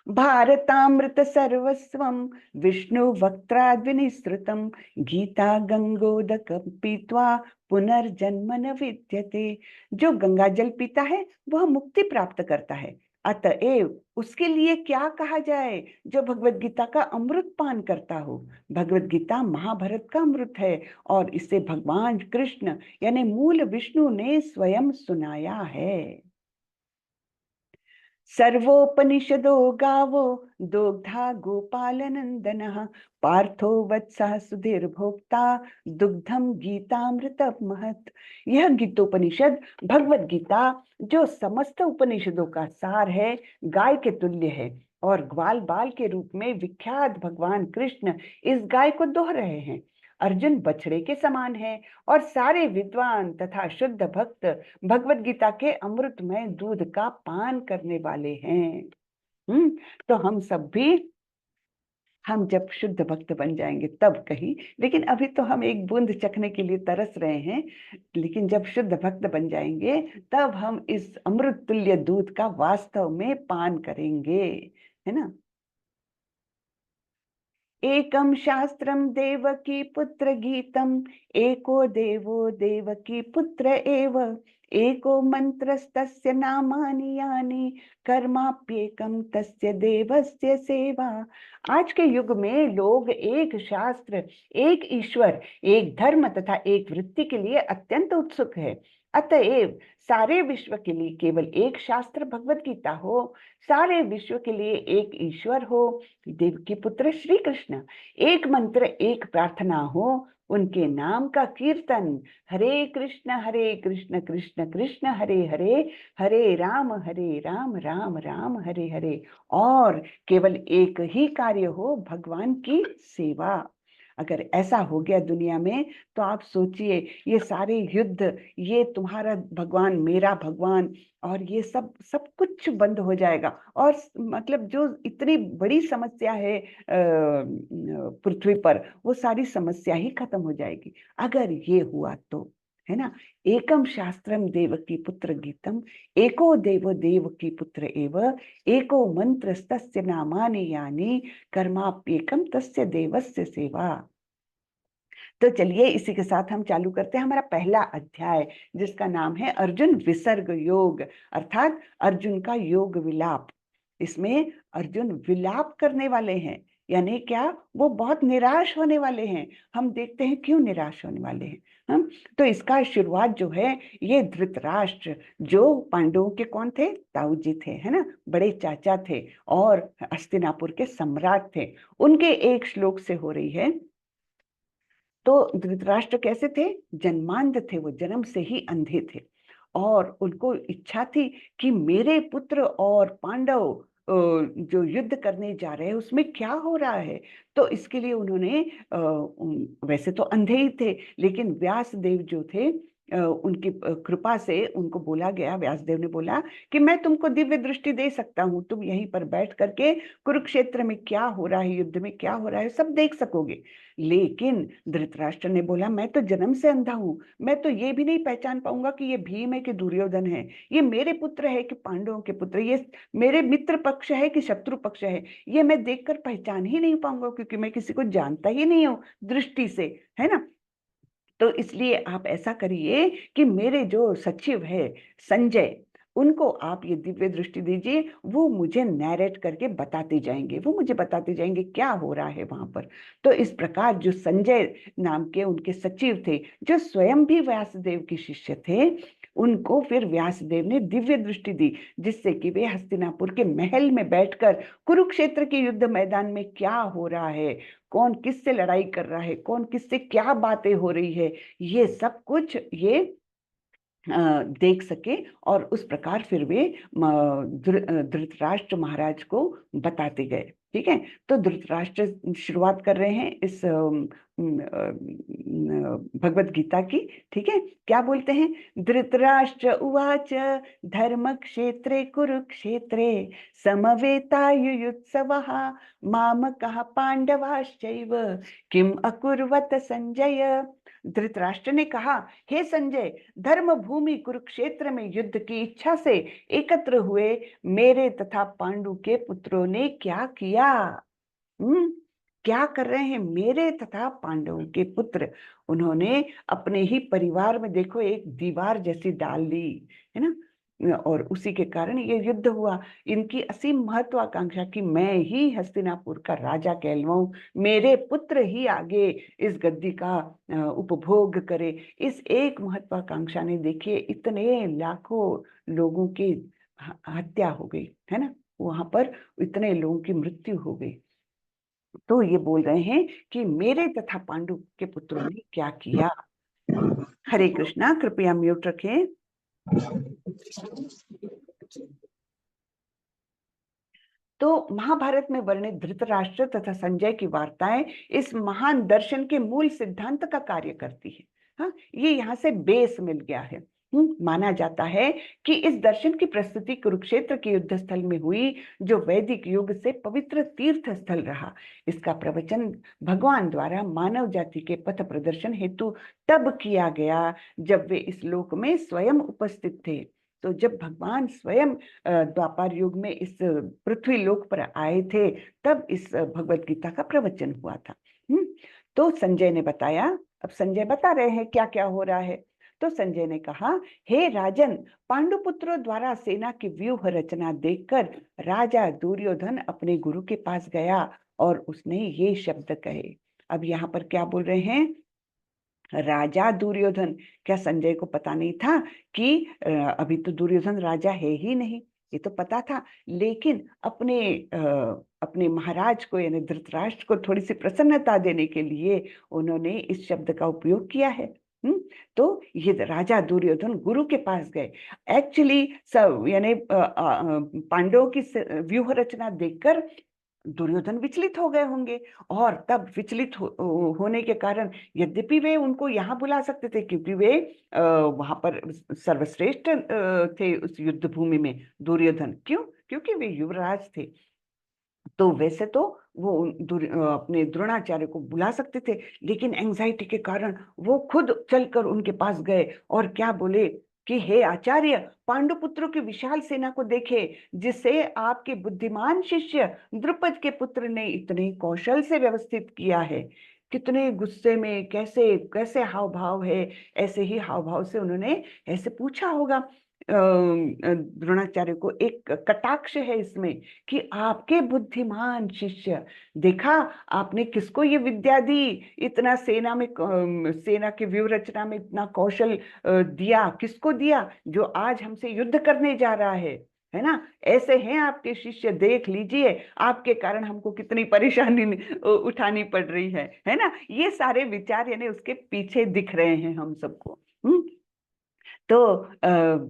भारतामृत सर्वस्वं विष्णु वक्त्राद्विनिसृतं गीता गंगोदकं पीत्वा पुनर्जन्म न विद्यते। जो गंगा जल पीता है वह मुक्ति प्राप्त करता है, अतएव उसके लिए क्या कहा जाए जो भगवत गीता का अमृत पान करता हो। भगवत गीता महाभारत का अमृत है और इसे भगवान कृष्ण यानी मूल विष्णु ने स्वयं सुनाया है। सर्वोपनिषदो गावो दोग्धा गोपालनंदनः पार्थो वत्सः सुधीर्भोक्ता दुग्धम गीतामृतम महत्। यह गीतोपनिषद भगवत गीता जो समस्त उपनिषदों का सार है, गाय के तुल्य है और ग्वाल बाल के रूप में विख्यात भगवान कृष्ण इस गाय को दोह रहे हैं। अर्जुन बछड़े के समान है और सारे विद्वान तथा शुद्ध भक्त भगवत गीता के अमृतमय दूध का पान करने वाले हैं। तो हम जब शुद्ध भक्त बन जाएंगे तब कहीं, लेकिन अभी तो हम एक बूंद चखने के लिए तरस रहे हैं। लेकिन जब शुद्ध भक्त बन जाएंगे तब हम इस अमृत तुल्य दूध का वास्तव में पान करेंगे, है ना। एकम शास्त्रम देवकी पुत्र गीतम एको देवो देवकी पुत्र एव एको मंत्रस्तस्य नामानि यानि कर्माप्येकम तस्य देवस्य सेवा। आज के युग में लोग एक शास्त्र, एक ईश्वर, एक धर्म तथा एक वृत्ति के लिए अत्यंत उत्सुक है। अतएव सारे विश्व के लिए केवल एक शास्त्र भगवत गीता हो, सारे विश्व के लिए एक ईश्वर हो, देवकी पुत्र श्री कृष्ण, एक मंत्र एक प्रार्थना हो, उनके नाम का कीर्तन, हरे कृष्ण कृष्ण कृष्ण हरे हरे, हरे राम राम राम हरे हरे, और केवल एक ही कार्य हो, भगवान की सेवा। अगर ऐसा हो गया दुनिया में तो आप सोचिए, ये सारे युद्ध, ये तुम्हारा भगवान मेरा भगवान और ये सब सब कुछ बंद हो जाएगा। और मतलब जो इतनी बड़ी समस्या है पृथ्वी पर, वो सारी समस्या ही खत्म हो जाएगी अगर ये हुआ तो, है ना। एकम शास्त्रम देवकी पुत्र गीतम एको देवो देवकी पुत्र एव एको मंत्रस्तस्य नामानि यानि कर्माप्येकम तस्य देवस्य सेवा। तो चलिए इसी के साथ हम चालू करते हैं हमारा पहला अध्याय, जिसका नाम है अर्जुन विसर्ग योग, अर्थात अर्जुन का योग विलाप। इसमें अर्जुन विलाप करने वाले हैं, यानी क्या, वो बहुत निराश होने वाले हैं। हम देखते हैं क्यों निराश होने वाले हैं हम। तो इसका शुरुआत जो है, ये धृतराष्ट्र जो पांडवों के कौन थे, ताऊ जी थे, है ना, बड़े चाचा थे और हस्तिनापुर के सम्राट थे, उनके एक श्लोक से हो रही है। तो धृतराष्ट्र कैसे थे, जन्मांध थे, वो जन्म से ही अंधे थे और उनको इच्छा थी कि मेरे पुत्र और पांडव जो युद्ध करने जा रहे हैं उसमें क्या हो रहा है। तो इसके लिए उन्होंने वैसे तो अंधे ही थे, लेकिन व्यास देव जो थे उनकी कृपा से उनको बोला गया, व्यासदेव ने बोला कि मैं तुमको दिव्य दृष्टि दे सकता हूँ, तुम यहीं पर बैठ करके कुरुक्षेत्र में क्या हो रहा है, युद्ध में क्या हो रहा है, सब देख सकोगे। लेकिन धृतराष्ट्र ने बोला मैं तो जन्म से अंधा हूं, मैं तो ये भी नहीं पहचान पाऊंगा कि ये भीम है कि दुर्योधन है, ये मेरे पुत्र है कि पांडवों के पुत्र, ये मेरे मित्र पक्ष है कि शत्रु पक्ष है, ये मैं देखकर पहचान ही नहीं पाऊंगा, क्योंकि मैं किसी को जानता ही नहीं हूं दृष्टि से, है ना। तो इसलिए आप ऐसा करिए कि मेरे जो सचिव है संजय, उनको आप ये दिव्य दृष्टि दीजिए, वो मुझे नैरेट करके बताते जाएंगे, वो मुझे बताते जाएंगे क्या हो रहा है वहां पर। तो इस प्रकार जो संजय नाम के उनके सचिव थे, जो स्वयं भी व्यासदेव के शिष्य थे, उनको फिर व्यासदेव ने दिव्य दृष्टि दी, जिससे कि वे हस्तिनापुर के महल में बैठकर कुरुक्षेत्र के युद्ध मैदान में क्या हो रहा है, कौन किससे लड़ाई कर रहा है, कौन किससे क्या बातें हो रही है, ये सब कुछ ये देख सके। और उस प्रकार फिर वे धृतराष्ट्र महाराज को बताते गए। ठीक है, तो धृतराष्ट्र शुरुआत कर रहे हैं इस भगवत गीता की। ठीक है, क्या बोलते हैं? धृतराष्ट्र उवाच धर्म क्षेत्रे कुरुक्षेत्रे समवेतायुयुत्सवः मामकः पांडवाश्चैव किम अकुर्वत संजय। धृतराष्ट्र ने कहा, हे संजय, धर्म भूमि कुरुक्षेत्र में युद्ध की इच्छा से एकत्र हुए मेरे तथा पांडु के पुत्रों ने क्या किया? क्या कर रहे हैं मेरे तथा पांडवों के पुत्र? उन्होंने अपने ही परिवार में देखो एक दीवार जैसी डाल दी, है ना, और उसी के कारण ये युद्ध हुआ। इनकी असीम महत्वाकांक्षा कि मैं ही हस्तिनापुर का राजा कहलवाऊं, मेरे पुत्र ही आगे इस गद्दी का उपभोग करे। इस एक महत्वाकांक्षा ने देखिए इतने लाखों लोगों की हत्या हो गई, है ना, वहां पर इतने लोगों की मृत्यु हो गई। तो ये बोल रहे हैं कि मेरे तथा पांडु के पुत्रों ने क्या किया। हरे कृष्णा, कृपया म्यूट रखें। तो महाभारत में वर्णित धृतराष्ट्र तथा संजय की वार्ताएं इस महान दर्शन के मूल सिद्धांत का कार्य करती है। हाँ, ये यहाँ से बेस मिल गया है। माना जाता है कि इस दर्शन की प्रस्तुति कुरुक्षेत्र के युद्ध स्थल में हुई, जो वैदिक युग से पवित्र तीर्थ स्थल रहा। इसका प्रवचन भगवान द्वारा मानव जाति के पथ प्रदर्शन हेतु तब किया गया जब वे इस लोक में स्वयं उपस्थित थे। तो जब भगवान स्वयं द्वापर युग में इस पृथ्वी लोक पर आए थे, तब इस भगवत गीता का प्रवचन हुआ था। तो संजय ने बताया, अब संजय बता रहे हैं क्या क्या हो रहा है। तो संजय ने कहा, हे राजन, पांडुपुत्रों द्वारा सेना की व्यूह रचना देखकर राजा दुर्योधन अपने गुरु के पास गया और उसने ये शब्द कहे। अब यहाँ पर क्या बोल रहे हैं? राजा दुर्योधन। क्या संजय को पता नहीं था कि अभी तो दुर्योधन राजा है ही नहीं? ये तो पता था, लेकिन अपने महाराज को यानी धृतराष्ट्र को थोड़ी सी प्रसन्नता देने के लिए उन्होंने इस शब्द का उपयोग किया है। तो ये राजा दुर्योधन गुरु के पास गए। एक्चुअली सब यानी पांडवों की व्यूह रचना देखकर दुर्योधन विचलित हो गए होंगे, और तब विचलित होने के कारण यद्यपि वे उनको यहाँ बुला सकते थे क्योंकि वे वहां पर सर्वश्रेष्ठ थे उस युद्ध भूमि में। दुर्योधन क्यों? क्योंकि वे युवराज थे। तो वैसे तो वो अपने द्रोणाचार्य को बुला सकते थे, लेकिन एंजाइटी के कारण वो खुद चलकर उनके पास गए और क्या बोले कि हे आचार्य, पांडुपुत्रों की विशाल सेना को देखे, जिसे आपके बुद्धिमान शिष्य द्रुपद के पुत्र ने इतने कौशल से व्यवस्थित किया है। कितने गुस्से में, कैसे कैसे हाव भाव है, ऐसे ही हाव भाव से उन्होंने ऐसे पूछा होगा द्रोणाचार्य को। एक कटाक्ष है इसमें कि आपके बुद्धिमान शिष्य, देखा आपने किसको ये विद्या दी, इतना सेना में सेना की व्यूह रचना में इतना कौशल दिया, किसको दिया? जो आज हमसे युद्ध करने जा रहा है ना। ऐसे हैं आपके शिष्य, देख लीजिए आपके कारण हमको कितनी परेशानी उठानी पड़ रही है ना। ये सारे विचार यानी उसके पीछे दिख रहे हैं हम सबको। तो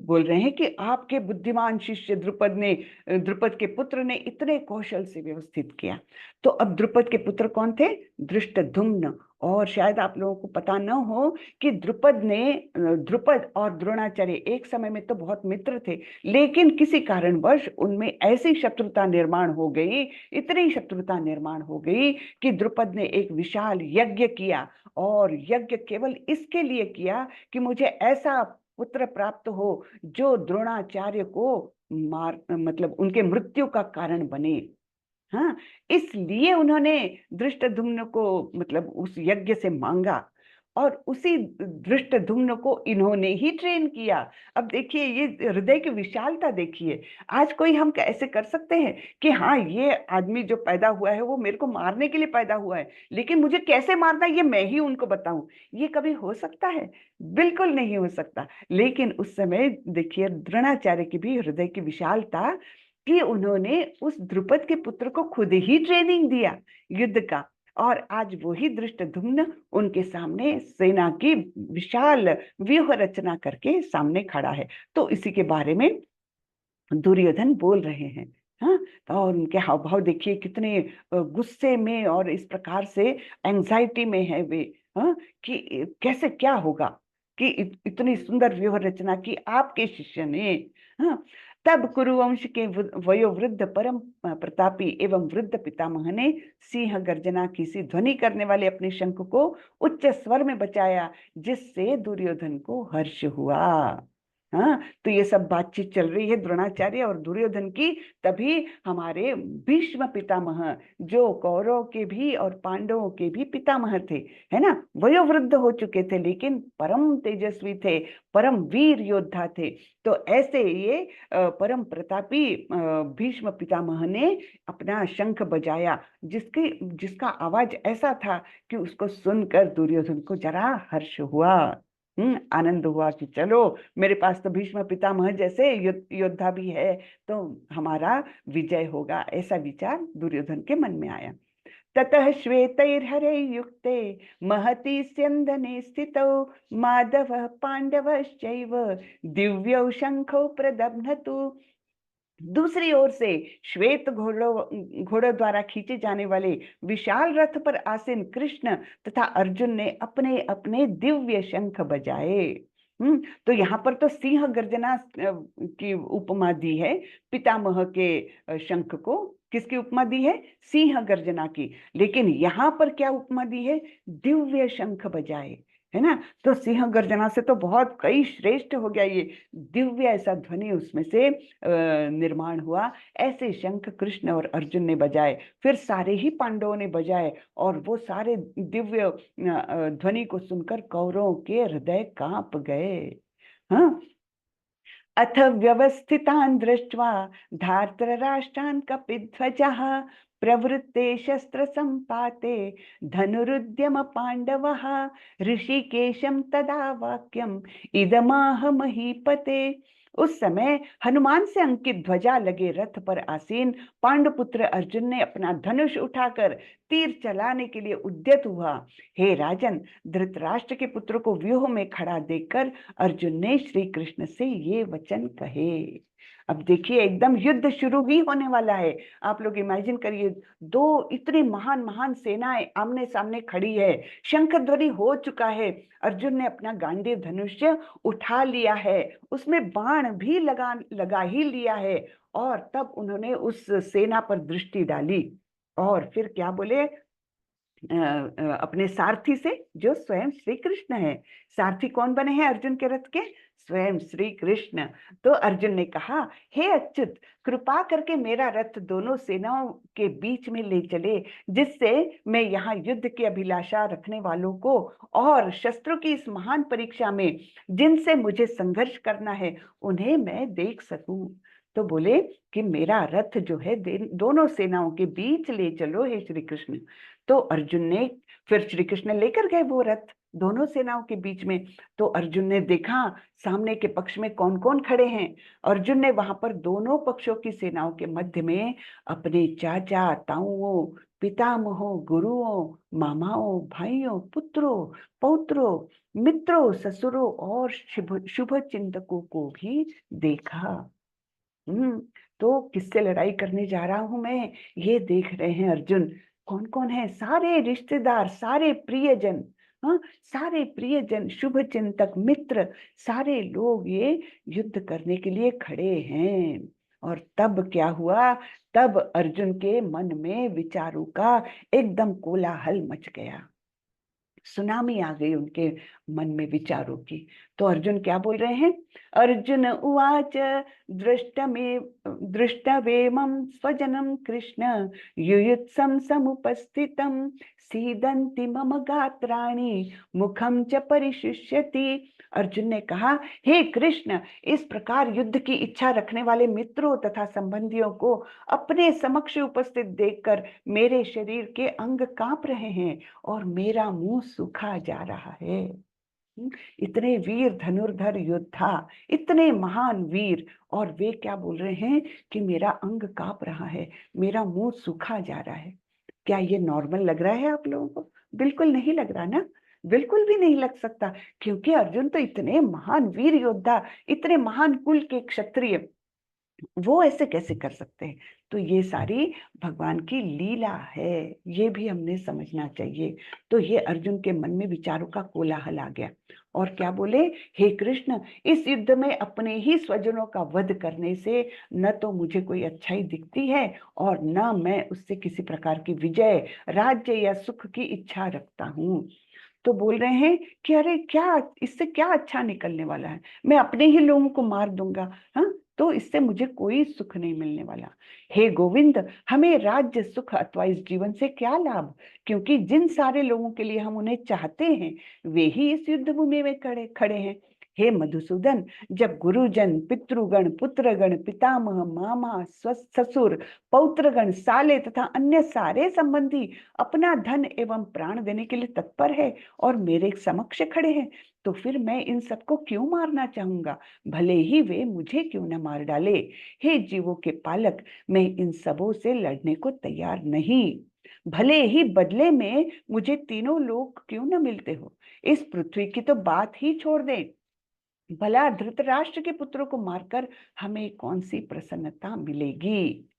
बोल रहे हैं कि आपके बुद्धिमान शिष्य द्रुपद के पुत्र ने इतने कौशल से व्यवस्थित किया। तो अब द्रुपद के पुत्र कौन थे? धृष्टद्युम्न। और शायद आप लोगों को पता न हो कि द्रुपद और द्रोणाचार्य एक समय में तो बहुत मित्र थे, लेकिन किसी कारणवश उनमें ऐसी शत्रुता निर्माण हो गई, इतनी शत्रुता निर्माण हो गई कि द्रुपद ने एक विशाल यज्ञ किया, और यज्ञ केवल इसके लिए किया कि मुझे ऐसा पुत्र प्राप्त हो जो द्रोणाचार्य को मतलब उनके मृत्यु का कारण बने। हाँ, इसलिए उन्होंने धृष्टद्युम्न को मतलब उस यज्ञ से मांगा। और उसी धृष्टद्युम्न को इन्होंने ही ट्रेन किया। अब देखिए ये हृदय की विशालता देखिए। आज कोई हम कैसे कर सकते हैं कि हाँ ये आदमी जो पैदा हुआ है वो मेरे को मारने के लिए पैदा हुआ है, लेकिन मुझे कैसे मारना है ये मैं ही उनको बताऊं। ये कभी हो सकता है? बिल्कुल नहीं हो सकता। लेकिन उस समय देखिए द्रोणाचार्य की भी हृदय की विशालता कि उन्होंने उस द्रुपद के पुत्र को खुद ही ट्रेनिंग दिया युद्ध का। और आज वही धृष्टद्युम्न उनके सामने सेना की विशाल व्यूह रचना करके सामने खड़ा है। तो इसी के बारे में दुर्योधन बोल रहे हैं। हाँ, तो और उनके हाव भाव देखिए कितने गुस्से में और इस प्रकार से एंजाइटी में है वे। हाँ, कि कैसे क्या होगा कि इतनी सुंदर व्यूह रचना की आपके शिष्य ने। हाँ, तब कुरुवंश के वयोवृद्ध परम प्रतापी एवं वृद्ध पितामह ने सिंह गर्जना की सी ध्वनि करने वाले अपने शंख को उच्च स्वर में बचाया, जिससे दुर्योधन को हर्ष हुआ। हाँ, तो ये सब बातचीत चल रही है द्रोणाचार्य और दुर्योधन की। तभी हमारे भीष्म पितामह, जो कौरव के भी और पांडवों के भी पितामह थे, है ना, वयोवृद्ध हो चुके थे लेकिन परम तेजस्वी थे, परम वीर योद्धा थे। तो ऐसे ये परम प्रतापी भीष्म पितामह ने अपना शंख बजाया, जिसका आवाज ऐसा था कि उसको सुनकर दुर्योधन को जरा हर्ष हुआ। आनंद हुआ कि चलो मेरे पास तो भीष्म पितामह जैसे योद्धा भी है, तो हमारा विजय होगा, ऐसा विचार दुर्योधन के मन में आया। ततः श्वेतैर्हरै युक्ते महती स्यन्दने स्थितौ माधवः पांडवश्चैव दिव्यौ शंखौ प्रदध्नतु। दूसरी ओर से श्वेत घोड़ों द्वारा खींचे जाने वाले विशाल रथ पर आसीन कृष्ण तथा अर्जुन ने अपने अपने दिव्य शंख बजाए। तो यहाँ पर तो सिंह गर्जना की उपमा दी है, पितामह के शंख को किसकी उपमा दी है? सिंह गर्जना की। लेकिन यहाँ पर क्या उपमा दी है? दिव्य शंख बजाए, है ना। तो सिंह गर्जना से तो बहुत कई श्रेष्ठ हो गया, ये दिव्य ऐसा ध्वनि उसमें से निर्माण हुआ। ऐसे शंख कृष्ण और अर्जुन ने बजाए, फिर सारे ही पांडवों ने बजाए, और वो सारे दिव्य ध्वनि को सुनकर कौरवों के हृदय कांप गए। हाँ, अथ व्यवस्थितान् दृष्ट्वा धार्तराष्ट्रान् कपिध्वजः प्रवृत्ते शस्त्र संपाते धनुरुद्यम पांडवः ऋषिकेशं तदा वाक्यम इदमाह महीपते। उस समय हनुमान से अंकित ध्वजा लगे रथ पर आसीन पांडुपुत्र अर्जुन ने अपना धनुष उठाकर तीर चलाने के लिए उद्यत हुआ। हे राजन, धृतराष्ट्र के पुत्र को व्यूह में खड़ा देखकर अर्जुन ने श्री कृष्ण से ये वचन कहे। अब देखिए एकदम युद्ध शुरू ही होने वाला है। आप लोग इमेजिन करिए, दो इतनी महान महान सेनाएं आमने सामने खड़ी है, शंख ध्वनि हो चुका है, अर्जुन ने अपना गांडीव धनुष उठा लिया है, उसमें बाण भी लगा ही लिया है, और तब उन्होंने उस सेना पर दृष्टि डाली और फिर क्या बोले अपने सारथी से, जो स्वयं श्री कृष्ण है। सारथी कौन बने हैं अर्जुन के रथ के? स्वयं श्री कृष्ण। तो अर्जुन ने कहा, हे अच्युत, कृपा करके मेरा रथ दोनों सेनाओं के बीच में ले चले, जिससे मैं यहाँ युद्ध की अभिलाषा रखने वालों को और शस्त्रों की इस महान परीक्षा में जिनसे मुझे संघर्ष करना है उन्हें मैं देख सकूं। तो बोले कि मेरा रथ जो है दोनों सेनाओं के बीच ले चलो हे श्री कृष्ण। तो अर्जुन ने, फिर श्री कृष्ण लेकर गए वो रथ दोनों सेनाओं के बीच में। तो अर्जुन ने देखा सामने के पक्ष में कौन कौन खड़े हैं। अर्जुन ने वहां पर दोनों पक्षों की सेनाओं के मध्य में अपने चाचा ताऊओं, पितामहों, गुरुओं, मामाओं, भाइयों, पुत्रों, पौत्रों, मित्रों, ससुरों और शुभ शुभ चिंतकों को भी देखा। हम्म तो किससे लड़ाई करने जा रहा हूं मैं, ये देख रहे हैं अर्जुन। कौन कौन है? सारे रिश्तेदार, सारे प्रियजन। हाँ, सारे प्रियजन, शुभ चिंतक, मित्र, सारे लोग ये युद्ध करने के लिए खड़े हैं। और तब क्या हुआ? तब अर्जुन के मन में विचारों का एकदम कोलाहल मच गया। सुनामी आ गई उनके मन में विचारों की। तो अर्जुन क्या बोल रहे हैं? अर्जुन उवाच दृष्टवेमं स्वजनं कृष्ण युयुत्सं समुपस्थितं सीदन्ति मम गात्राणि मुखं च परिशुष्यति। अर्जुन ने कहा, हे कृष्ण, इस प्रकार युद्ध की इच्छा रखने वाले मित्रों तथा संबंधियों को अपने समक्ष उपस्थित देखकर मेरे शरीर के अंग कांप रहे हैं और मेरा मुंह सूखा जा रहा है। इतने वीर धनुर्धर योद्धा, इतने महान वीर, और वे क्या बोल रहे हैं कि मेरा अंग कांप रहा है, मेरा मुंह सूखा जा रहा है। क्या ये नॉर्मल लग रहा है आप लोगों को? बिल्कुल नहीं लग रहा ना, बिल्कुल भी नहीं लग सकता, क्योंकि अर्जुन तो इतने महान वीर योद्धा, इतने महान कुल के क्षत्रिय, वो ऐसे कैसे कर सकते हैं? तो ये सारी भगवान की लीला है, ये भी हमने समझना चाहिए। तो ये अर्जुन के मन में विचारों का कोलाहल आ गया और क्या बोले, हे कृष्ण, इस युद्ध में अपने ही स्वजनों का वध करने से न तो मुझे कोई अच्छाई दिखती है और न मैं उससे किसी प्रकार की विजय, राज्य या सुख की इच्छा रखता हूँ। तो बोल रहे हैं कि अरे क्या, इससे क्या अच्छा निकलने वाला है, मैं अपने ही लोगों को मार दूंगा, हाँ, तो इससे मुझे कोई सुख नहीं मिलने वाला। हे गोविंद, हमें राज्य सुख अथवा इस जीवन से क्या लाभ, क्योंकि जिन सारे लोगों के लिए हम उन्हें चाहते हैं वे ही इस युद्ध भूमि में खड़े खड़े हैं। हे मधुसूदन, जब गुरुजन, पितृगण, पुत्रगण, पितामह, मामा, ससुर, पौत्रगण, साले तथा अन्य सारे संबंधी अपना धन एवं प्राण देने के लिए तत्पर है और मेरे समक्ष खड़े हैं, तो फिर मैं इन सबको क्यों मारना चाहूंगा, भले ही वे मुझे क्यों न मार डाले। हे जीवों के पालक, मैं इन सबों से लड़ने को तैयार नहीं, भले ही बदले में मुझे तीनों लोग क्यों न मिलते हो। इस पृथ्वी की तो बात ही छोड़ दें, भला धृतराष्ट्र के पुत्रों को मारकर हमें कौन सी प्रसन्नता मिलेगी।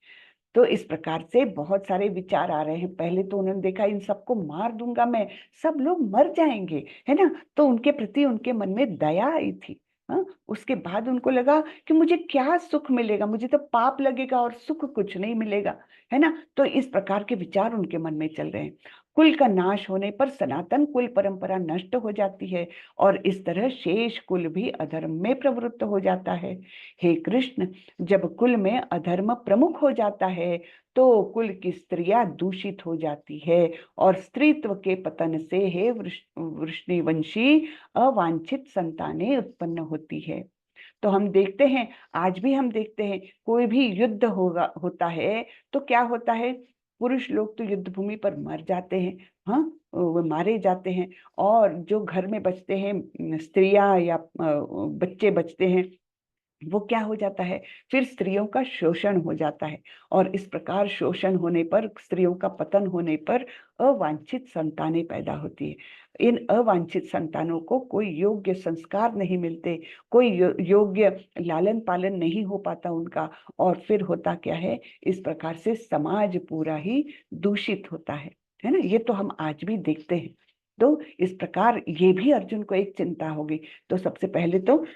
तो इस प्रकार से बहुत सारे विचार आ रहे हैं। पहले तो उन्होंने देखा इन सबको मार दूंगा मैं, सब लोग मर जाएंगे, है ना, तो उनके प्रति उनके मन में दया आई थी। हाँ, उसके बाद उनको लगा कि मुझे क्या सुख मिलेगा, मुझे तो पाप लगेगा और सुख कुछ नहीं मिलेगा, है ना। तो इस प्रकार के विचार उनके मन में चल रहे हैं। कुल का नाश होने पर सनातन कुल परंपरा नष्ट हो जाती है और इस तरह शेष कुल भी अधर्म में प्रवृत्त हो जाता है। हे कृष्ण, जब कुल में अधर्म प्रमुख हो जाता है तो कुल की स्त्रियां दूषित हो जाती है और स्त्रीत्व के पतन से हे वृष्णिवंशी अवांछित संतानें उत्पन्न होती है। तो हम देखते हैं, आज भी हम देखते हैं, कोई भी युद्ध होता है तो क्या होता है, पुरुष लोग तो युद्ध भूमि पर मर जाते हैं, हाँ, वो मारे जाते हैं, और जो घर में बचते हैं स्त्रियां या बच्चे बचते हैं, वो क्या हो जाता है, फिर स्त्रियों का शोषण हो जाता है और इस प्रकार शोषण होने पर, स्त्रियों का पतन होने पर अवांछित संतानें पैदा होती है। इन अवांछित संतानों को कोई योग्य संस्कार नहीं मिलते, कोई योग्य लालन पालन नहीं हो पाता उनका, और फिर होता क्या है, इस प्रकार से समाज पूरा ही दूषित होता है ना। ये तो हम आज भी देखते हैं। तो इस प्रकार ये भी अर्जुन को एक चिंता होगी। तो सबसे पहले तो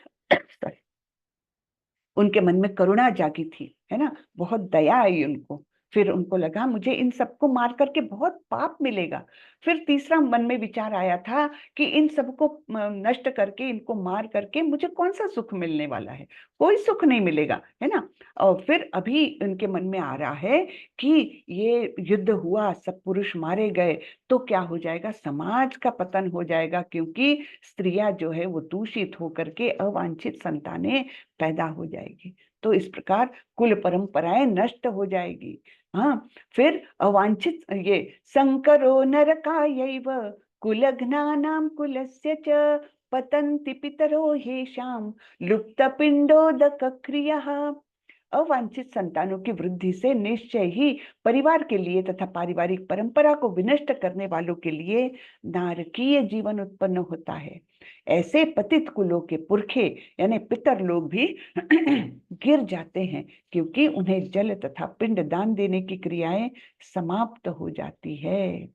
उनके मन में करुणा जागी थी, है ना, बहुत दया आई उनको। फिर उनको लगा मुझे इन सबको मार करके बहुत पाप मिलेगा। फिर तीसरा मन में विचार आया था कि इन सबको नष्ट करके, इनको मार करके मुझे कौन सा सुख मिलने वाला है, कोई सुख नहीं मिलेगा, है ना। और फिर अभी उनके मन में आ रहा है कि ये युद्ध हुआ, सब पुरुष मारे गए, तो क्या हो जाएगा, समाज का पतन हो जाएगा, क्योंकि स्त्रियां जो है वो दूषित होकर के अवांछित संतानें पैदा हो जाएगी। तो इस प्रकार कुल परंपराएं नष्ट हो जाएगी। हाँ, फिर अवांछित ये संकरो नरकायैव कुलघ्नानां कुलस्य च पतन्ति पितरो येषां लुप्तपिंडोदकक्रियः। अवांछित संतानों की वृद्धि से निश्चय ही परिवार के लिए तथा पारिवारिक परंपरा को विनष्ट करने वालों के लिए नारकीय जीवन उत्पन्न होता है। ऐसे पतित कुलों के पुरखे यानी पितर लोग भी गिर जाते हैं, क्योंकि उन्हें जल तथा पिंड दान देने की क्रियाएं समाप्त हो जाती है।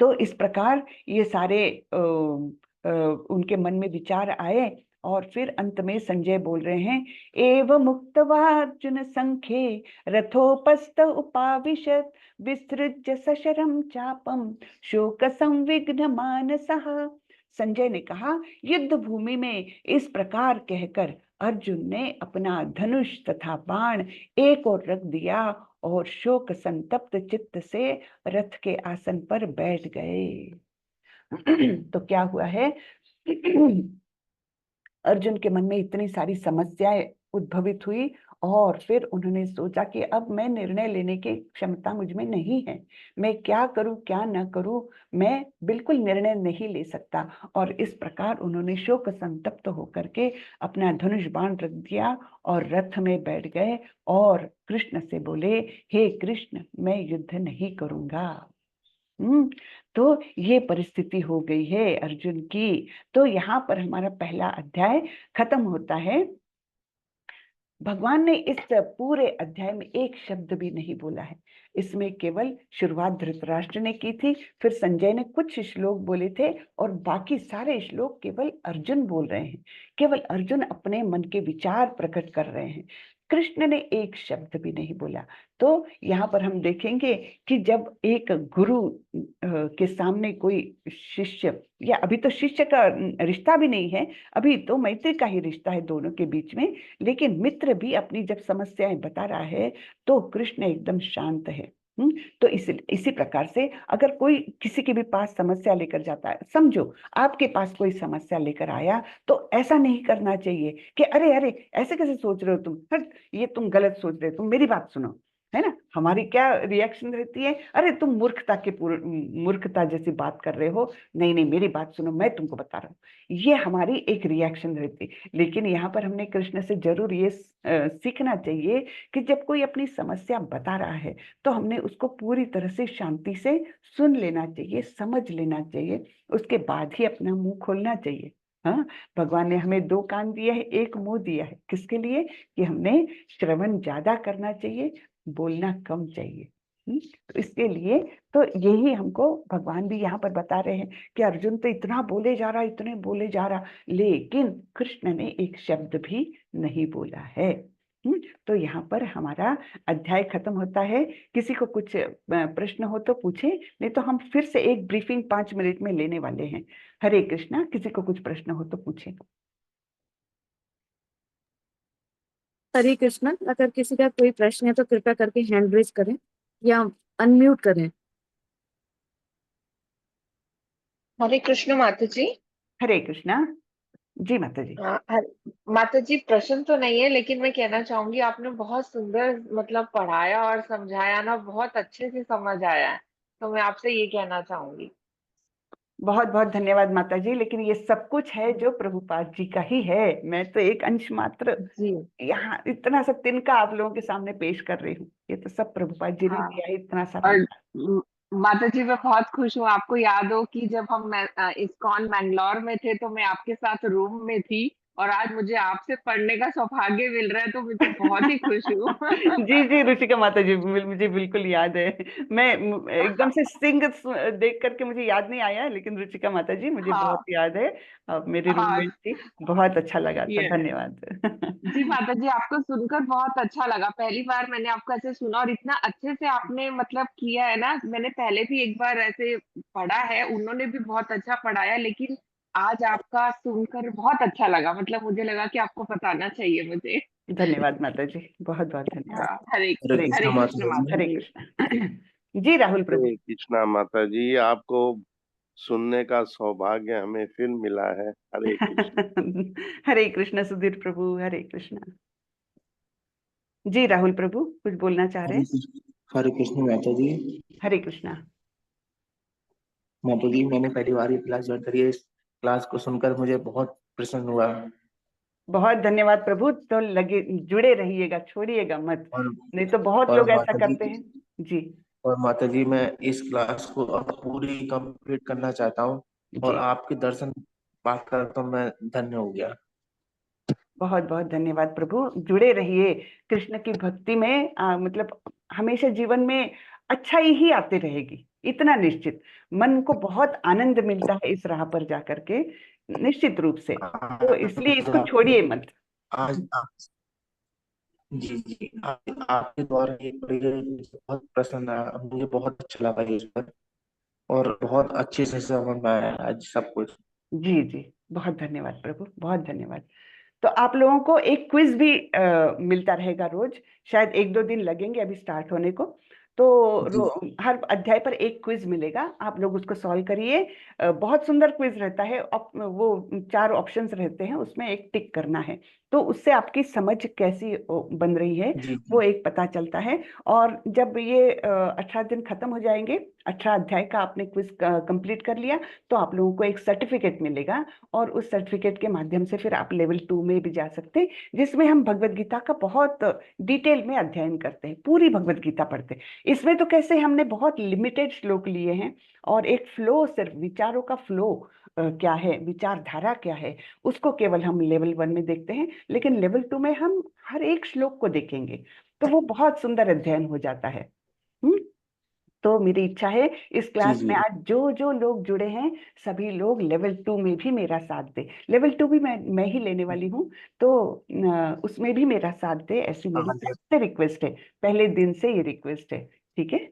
तो इस प्रकार ये सारे उनके मन में विचार आए और फिर अंत में संजय बोल रहे हैं, एव मुक्त्वा अर्जुन संख्ये रथोपस्थ उपाविशत विसृज्य सशरम चापम शोक संविघ्न मानसः। संजय ने कहा, युद्ध भूमि में इस प्रकार कहकर अर्जुन ने अपना धनुष तथा बाण एक ओर रख दिया और शोक संतप्त चित्त से रथ के आसन पर बैठ गए। तो क्या हुआ है, अर्जुन के मन में इतनी सारी समस्याएं उद्भवित हुई और फिर उन्होंने सोचा कि अब मैं निर्णय लेने की क्षमता मुझ में नहीं है, मैं क्या करूं क्या न करूं, मैं बिल्कुल निर्णय नहीं ले सकता। और इस प्रकार उन्होंने शोक संतप्त होकर के अपना धनुष बाण रख दिया और रथ में बैठ गए और कृष्ण से बोले, हे कृष्ण, मैं युद्ध नहीं करूंगा। तो ये परिस्थिति हो गई है अर्जुन की। तो यहाँ पर हमारा पहला अध्याय खत्म होता है। भगवान ने इस पूरे अध्याय में एक शब्द भी नहीं बोला है। इसमें केवल शुरुआत धृतराष्ट्र ने की थी, फिर संजय ने कुछ श्लोक बोले थे और बाकी सारे श्लोक केवल अर्जुन बोल रहे हैं। केवल अर्जुन अपने मन के विचार प्रकट कर रहे हैं, कृष्ण ने एक शब्द भी नहीं बोला। तो यहाँ पर हम देखेंगे कि जब एक गुरु के सामने कोई शिष्य, या अभी तो शिष्य का रिश्ता भी नहीं है, अभी तो मैत्री का ही रिश्ता है दोनों के बीच में, लेकिन मित्र भी अपनी जब समस्याएं बता रहा है तो कृष्ण एकदम शांत है। तो इसी प्रकार से अगर कोई किसी के भी पास समस्या लेकर जाता है, समझो आपके पास कोई समस्या लेकर आया, तो ऐसा नहीं करना चाहिए कि अरे अरे ऐसे कैसे सोच रहे हो तुम, हट ये तुम गलत सोच रहे हो, तुम मेरी बात सुनो, है ना। हमारी क्या रिएक्शन रहती है, अरे तुम मूर्खता जैसी बात कर रहे हो, नहीं नहीं मेरी बात सुनो, मैं तुमको बता रहा हूँ, ये हमारी एक रिएक्शन रहती। लेकिन यहाँ पर हमने कृष्ण से जरूर ये सीखना चाहिए कि जब कोई अपनी समस्या बता रहा है तो हमने उसको पूरी तरह से शांति से सुन लेना चाहिए, समझ लेना चाहिए, उसके बाद ही अपना मुंह खोलना चाहिए। हाँ, भगवान ने हमें दो कान दिए हैं, एक मुंह दिया है, किसके लिए, कि हमने श्रवण ज्यादा करना चाहिए, बोलना कम चाहिए। तो इसके लिए तो यही हमको भगवान भी यहाँ पर बता रहे हैं कि अर्जुन तो इतना बोले जा रहा, इतने बोले जा रहा, लेकिन कृष्ण ने एक शब्द भी नहीं बोला है। तो यहाँ पर हमारा अध्याय खत्म होता है। किसी को कुछ प्रश्न हो तो पूछे, नहीं तो हम फिर से एक ब्रीफिंग 5 मिनट में लेने वाले हैं। हरे कृष्णा, किसी को कुछ प्रश्न हो तो पूछे। हरे कृष्णा, अगर किसी का कोई प्रश्न है तो कृपया करके हैंड रेज करें या अनम्यूट करें। हरे कृष्ण माता जी। हरे कृष्णा जी माता जी। माता जी, प्रश्न तो नहीं है, लेकिन मैं कहना चाहूंगी आपने बहुत सुंदर मतलब पढ़ाया और समझाया ना, बहुत अच्छे से समझ आया है, तो मैं आपसे ये कहना चाहूंगी। बहुत बहुत धन्यवाद माता जी, लेकिन ये सब कुछ है जो प्रभुपाद जी का ही है, मैं तो एक अंश मात्र जी यहाँ इतना सा तिनका आप लोगों के सामने पेश कर रही हूँ। ये तो सब प्रभुपाद जी ने हाँ। दिया है, इतना सारा। और माता जी, मैं बहुत खुश हूँ। आपको याद हो कि जब हम इस्कॉन मैंगलोर में थे तो मैं आपके साथ रूम में थी, और आज मुझे आपसे पढ़ने का सौभाग्य मिल रहा है, तो मैं तो बहुत ही खुश हूँ। जी जी रुचिका माता जी, मुझे बिल्कुल याद है। मैं एकदम से सिंह देख करके मुझे याद नहीं आया, लेकिन रुचिका माता जी मुझे बहुत हाँ याद है। आप मेरी हाँ। रूममेट थी, बहुत अच्छा लगा था, ये धन्यवाद। जी माता जी, आपको सुनकर बहुत अच्छा लगा। पहली बार मैंने आपको ऐसे सुना और इतना अच्छे से आपने मतलब किया है ना। मैंने पहले भी एक बार ऐसे पढ़ा है, उन्होंने भी बहुत अच्छा पढ़ाया, लेकिन आज आपका सुनकर बहुत अच्छा लगा। मतलब मुझे लगा कि आपको बताना चाहिए मुझे। धन्यवाद माता जी, बहुत बहुत धन्यवाद। हाँ, हरे हरे हरे कृष्ण हरे कृष्ण, कृष्ण माता जी। माता हरे जी। कृष्ण। जी राहुल प्रभु। हरे कृष्णा माता जी, आपको सुनने का सौभाग्य हमें फिर मिला है। हरे कृष्ण। हरे कृष्ण सुधीर प्रभु, हरे कृष्ण। जी राहुल प्रभु, कुछ बोलना चाह रहे हैं। हरे कृष्ण माता जी। हरे कृष्णा। माता जी, मैंने पहली बार ये क्लास ज्वाइन करी है। इस क्लास को सुनकर मुझे बहुत प्रसन्न हुआ। बहुत धन्यवाद प्रभु, तो लगे जुड़े रहिएगा, छोड़िएगा मत, और नहीं तो बहुत और लोग ऐसा माता जी करते हैं। जी और माता जी, मैं इस क्लास को अब पूरी कंप्लीट करना चाहता हूँ, और जी, आपके दर्शन पाकर तो मैं धन्य हो गया। बहुत बहुत धन्यवाद प्रभु, जुड़े रहिए कृष्ण की भक्ति में। मतलब हमेशा जीवन में अच्छाई ही आती रहेगी, इतना निश्चित। मन को बहुत आनंद मिलता है इस राह पर जाकर के, निश्चित रूप से। तो इसलिए आज इसको छोड़िए मत। आज जी जी, आपके द्वारा ये पढ़ी गई मुझे बहुत पसंद आया, मुझे बहुत अच्छा लगा ये पर, और बहुत अच्छे से समझ में आया आज सब कुछ। जी जी, बहुत धन्यवाद प्रभु, बहुत धन्यवाद। तो आप लोगों को एक क्विज भी मिलता रहेगा रोज, शायद 1-2 दिन लगेंगे अभी स्टार्ट होने को। तो जी हर अध्याय पर एक क्विज मिलेगा, आप लोग उसको सॉल्व करिए। बहुत सुंदर क्विज रहता है। वो 4 ऑप्शंस रहते हैं, उसमें एक टिक करना है, तो उससे आपकी समझ कैसी बन रही है जी वो जी एक पता चलता है। और जब ये 18 दिन खत्म हो जाएंगे, 18 अध्याय का आपने क्विज कंप्लीट कर लिया, तो आप लोगों को एक सर्टिफिकेट मिलेगा, और उस सर्टिफिकेट के माध्यम से फिर आप लेवल 2 में भी जा सकते हैं, जिसमें हम भगवत गीता का बहुत डिटेल में अध्ययन करते हैं, पूरी भगवत गीता पढ़ते हैं। इसमें तो कैसे हमने बहुत लिमिटेड श्लोक लिए हैं, और एक फ्लो, सिर्फ विचारों का फ्लो क्या है, विचारधारा क्या है, उसको केवल हम लेवल 1 में देखते हैं, लेकिन लेवल 2 में हम हर एक श्लोक को देखेंगे, तो वो बहुत सुंदर अध्ययन हो जाता है। हम्म। तो मेरी इच्छा है इस जी क्लास में जी। आज जो जो लोग जुड़े हैं, सभी लोग लेवल 2 में भी मेरा साथ दे। लेवल 2 भी मैं ही लेने वाली हूँ, तो उसमें भी मेरा साथ दे, ऐसी मेरी हाँ सबसे रिक्वेस्ट है, पहले दिन से ये रिक्वेस्ट है। ठीक है।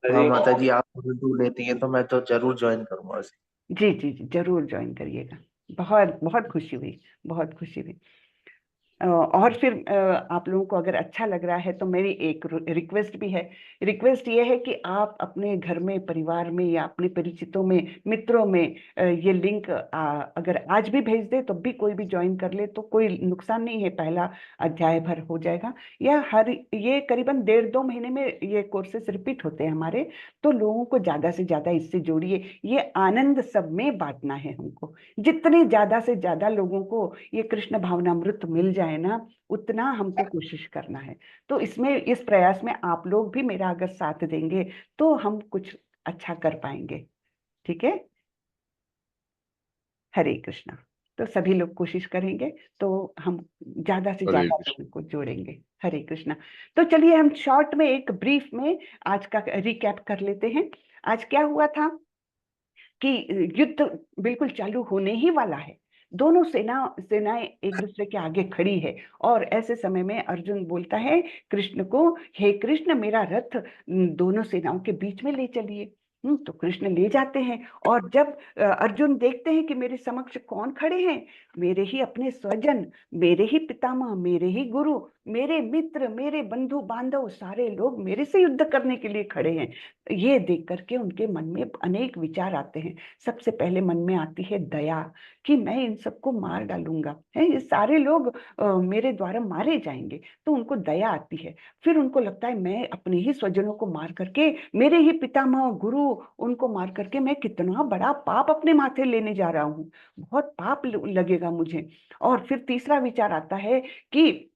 हाँ माता जी, आप मुझे दूर लेती हैं तो मैं तो जरूर ज्वाइन करूंगा उसे। जी जी जी, जरूर ज्वाइन करिएगा। बहुत बहुत खुशी हुई, बहुत खुशी हुई। और फिर आप लोगों को अगर अच्छा लग रहा है तो मेरी एक रिक्वेस्ट भी है। रिक्वेस्ट ये है कि आप अपने घर में, परिवार में, या अपने परिचितों में, मित्रों में ये लिंक अगर आज भी भेज दे, तो भी कोई भी ज्वाइन कर ले, तो कोई नुकसान नहीं है, पहला अध्याय भर हो जाएगा। या ये करीबन 1.5-2 महीने में ये कोर्सेस रिपीट होते हैं हमारे, तो लोगों को ज्यादा से ज्यादा इससे जोड़िए। ये आनंद सब में बांटना है हमको। जितने ज्यादा से ज्यादा लोगों को ये कृष्ण भावनामृत मिल जाए ना, उतना हमको कोशिश करना है। तो इसमें, इस प्रयास में आप लोग भी मेरा अगर साथ देंगे, तो हम कुछ अच्छा कर पाएंगे। ठीक है। हरे कृष्णा। तो सभी लोग कोशिश करेंगे, तो हम ज्यादा से हरे ज्यादा कृष्ण। लोगों को जोड़ेंगे। हरे कृष्णा। तो चलिए हम शॉर्ट में, एक ब्रीफ में आज का रिकैप कर लेते हैं। आज क्या हुआ था कि युद्ध बिल्कुल चालू होने ही वाला है, दोनों सेनाएं एक दूसरे के आगे खड़ी है, और ऐसे समय में अर्जुन बोलता है कृष्ण को, हे कृष्ण, मेरा रथ दोनों सेनाओं के बीच में ले चलिए। तो कृष्ण ले जाते हैं, और जब अर्जुन देखते हैं कि मेरे समक्ष कौन खड़े हैं, मेरे ही अपने स्वजन, मेरे ही पितामह, मेरे ही गुरु, मेरे मित्र, मेरे बंधु बांधव, सारे लोग मेरे से युद्ध करने के लिए खड़े हैं। ये देख करके उनके मन में अनेक विचार आते हैं। सबसे पहले मन में आती है दया, कि मैं इन सबको मार डालूंगा, है ये सारे लोग मेरे द्वारा मारे जाएंगे, तो उनको दया आती है। फिर उनको लगता है मैं अपने ही स्वजनों को मार करके, मेरे ही पितामह गुरु, उनको मार करके मैं कितना बड़ा पाप अपने माथे लेने जा रहा हूँ, बहुत पाप लगेगा मुझे। और फिर तीसरा विचार आता है कि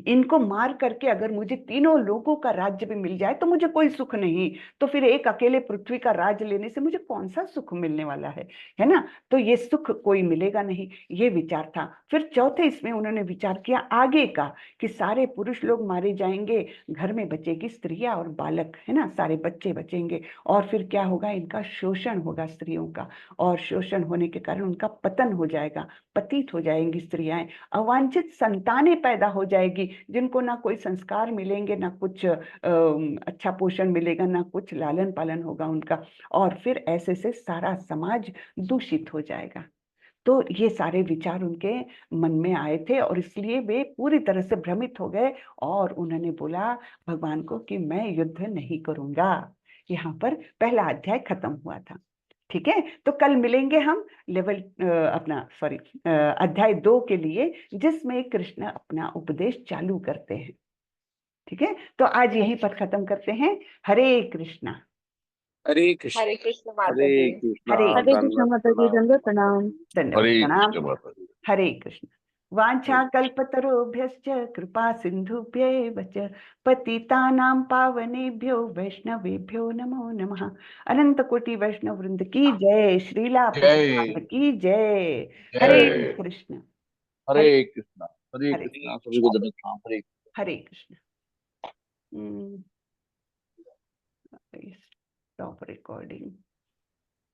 इनको मार करके अगर मुझे तीनों लोगों का राज्य भी मिल जाए, तो मुझे कोई सुख नहीं, तो फिर एक अकेले पृथ्वी का राज्य लेने से मुझे कौन सा सुख मिलने वाला है ना। तो ये सुख कोई मिलेगा नहीं, ये विचार था। फिर चौथे इसमें उन्होंने विचार किया आगे का, कि सारे पुरुष लोग मारे जाएंगे, घर में बचेगी स्त्रियां और बालक, है ना, सारे बच्चे बचेंगे, और फिर क्या होगा, इनका शोषण होगा स्त्रियों का, और शोषण होने के कारण उनका पतन हो जाएगा, पतित हो जाएंगी स्त्रियां, अवांछित संतानें पैदा हो जाएगी, जिनको ना कोई संस्कार मिलेंगे, ना कुछ अच्छा पोषण मिलेगा, ना कुछ लालन पालन होगा उनका, और फिर ऐसे से सारा समाज दूषित हो जाएगा। तो ये सारे विचार उनके मन में आए थे, और इसलिए वे पूरी तरह से भ्रमित हो गए, और उन्होंने बोला भगवान को कि मैं युद्ध नहीं करूंगा। यहाँ पर पहला अध्याय खत्म हुआ था। ठीक है। तो कल मिलेंगे हम लेवल अपना सॉरी अध्याय 2 के लिए, जिसमें कृष्ण अपना उपदेश चालू करते हैं। ठीक है। तो आज यहीं पर खत्म करते हैं। हरे कृष्णा। हरे कृष्ण। हरे कृष्ण माता हरे जी। कृष्णा। हरे हरे कृष्ण दंडवत माता जी, प्रणाम। दंडवत प्रणाम। धन्यवाद, हरे प्रणाम। कृष्ण माता जी। हरे कृष्ण। वाञ्छा कल्पतरुभ्यश्च कृपा सिन्धुभ्यैव च पतितानां पावनेभ्यो वैष्णवेभ्यो नमो नमः। अनंत कोटि वैष्णव वृंद की जय, श्रीला जय प्रभुपाद की जय। हरे जय। कृष्ण। हरे हरे कृष्णा। हरे हरे कृष्णा। सभी को दंडवत प्रणाम। हरे हरे कृष्ण। हम्म, Stop recording.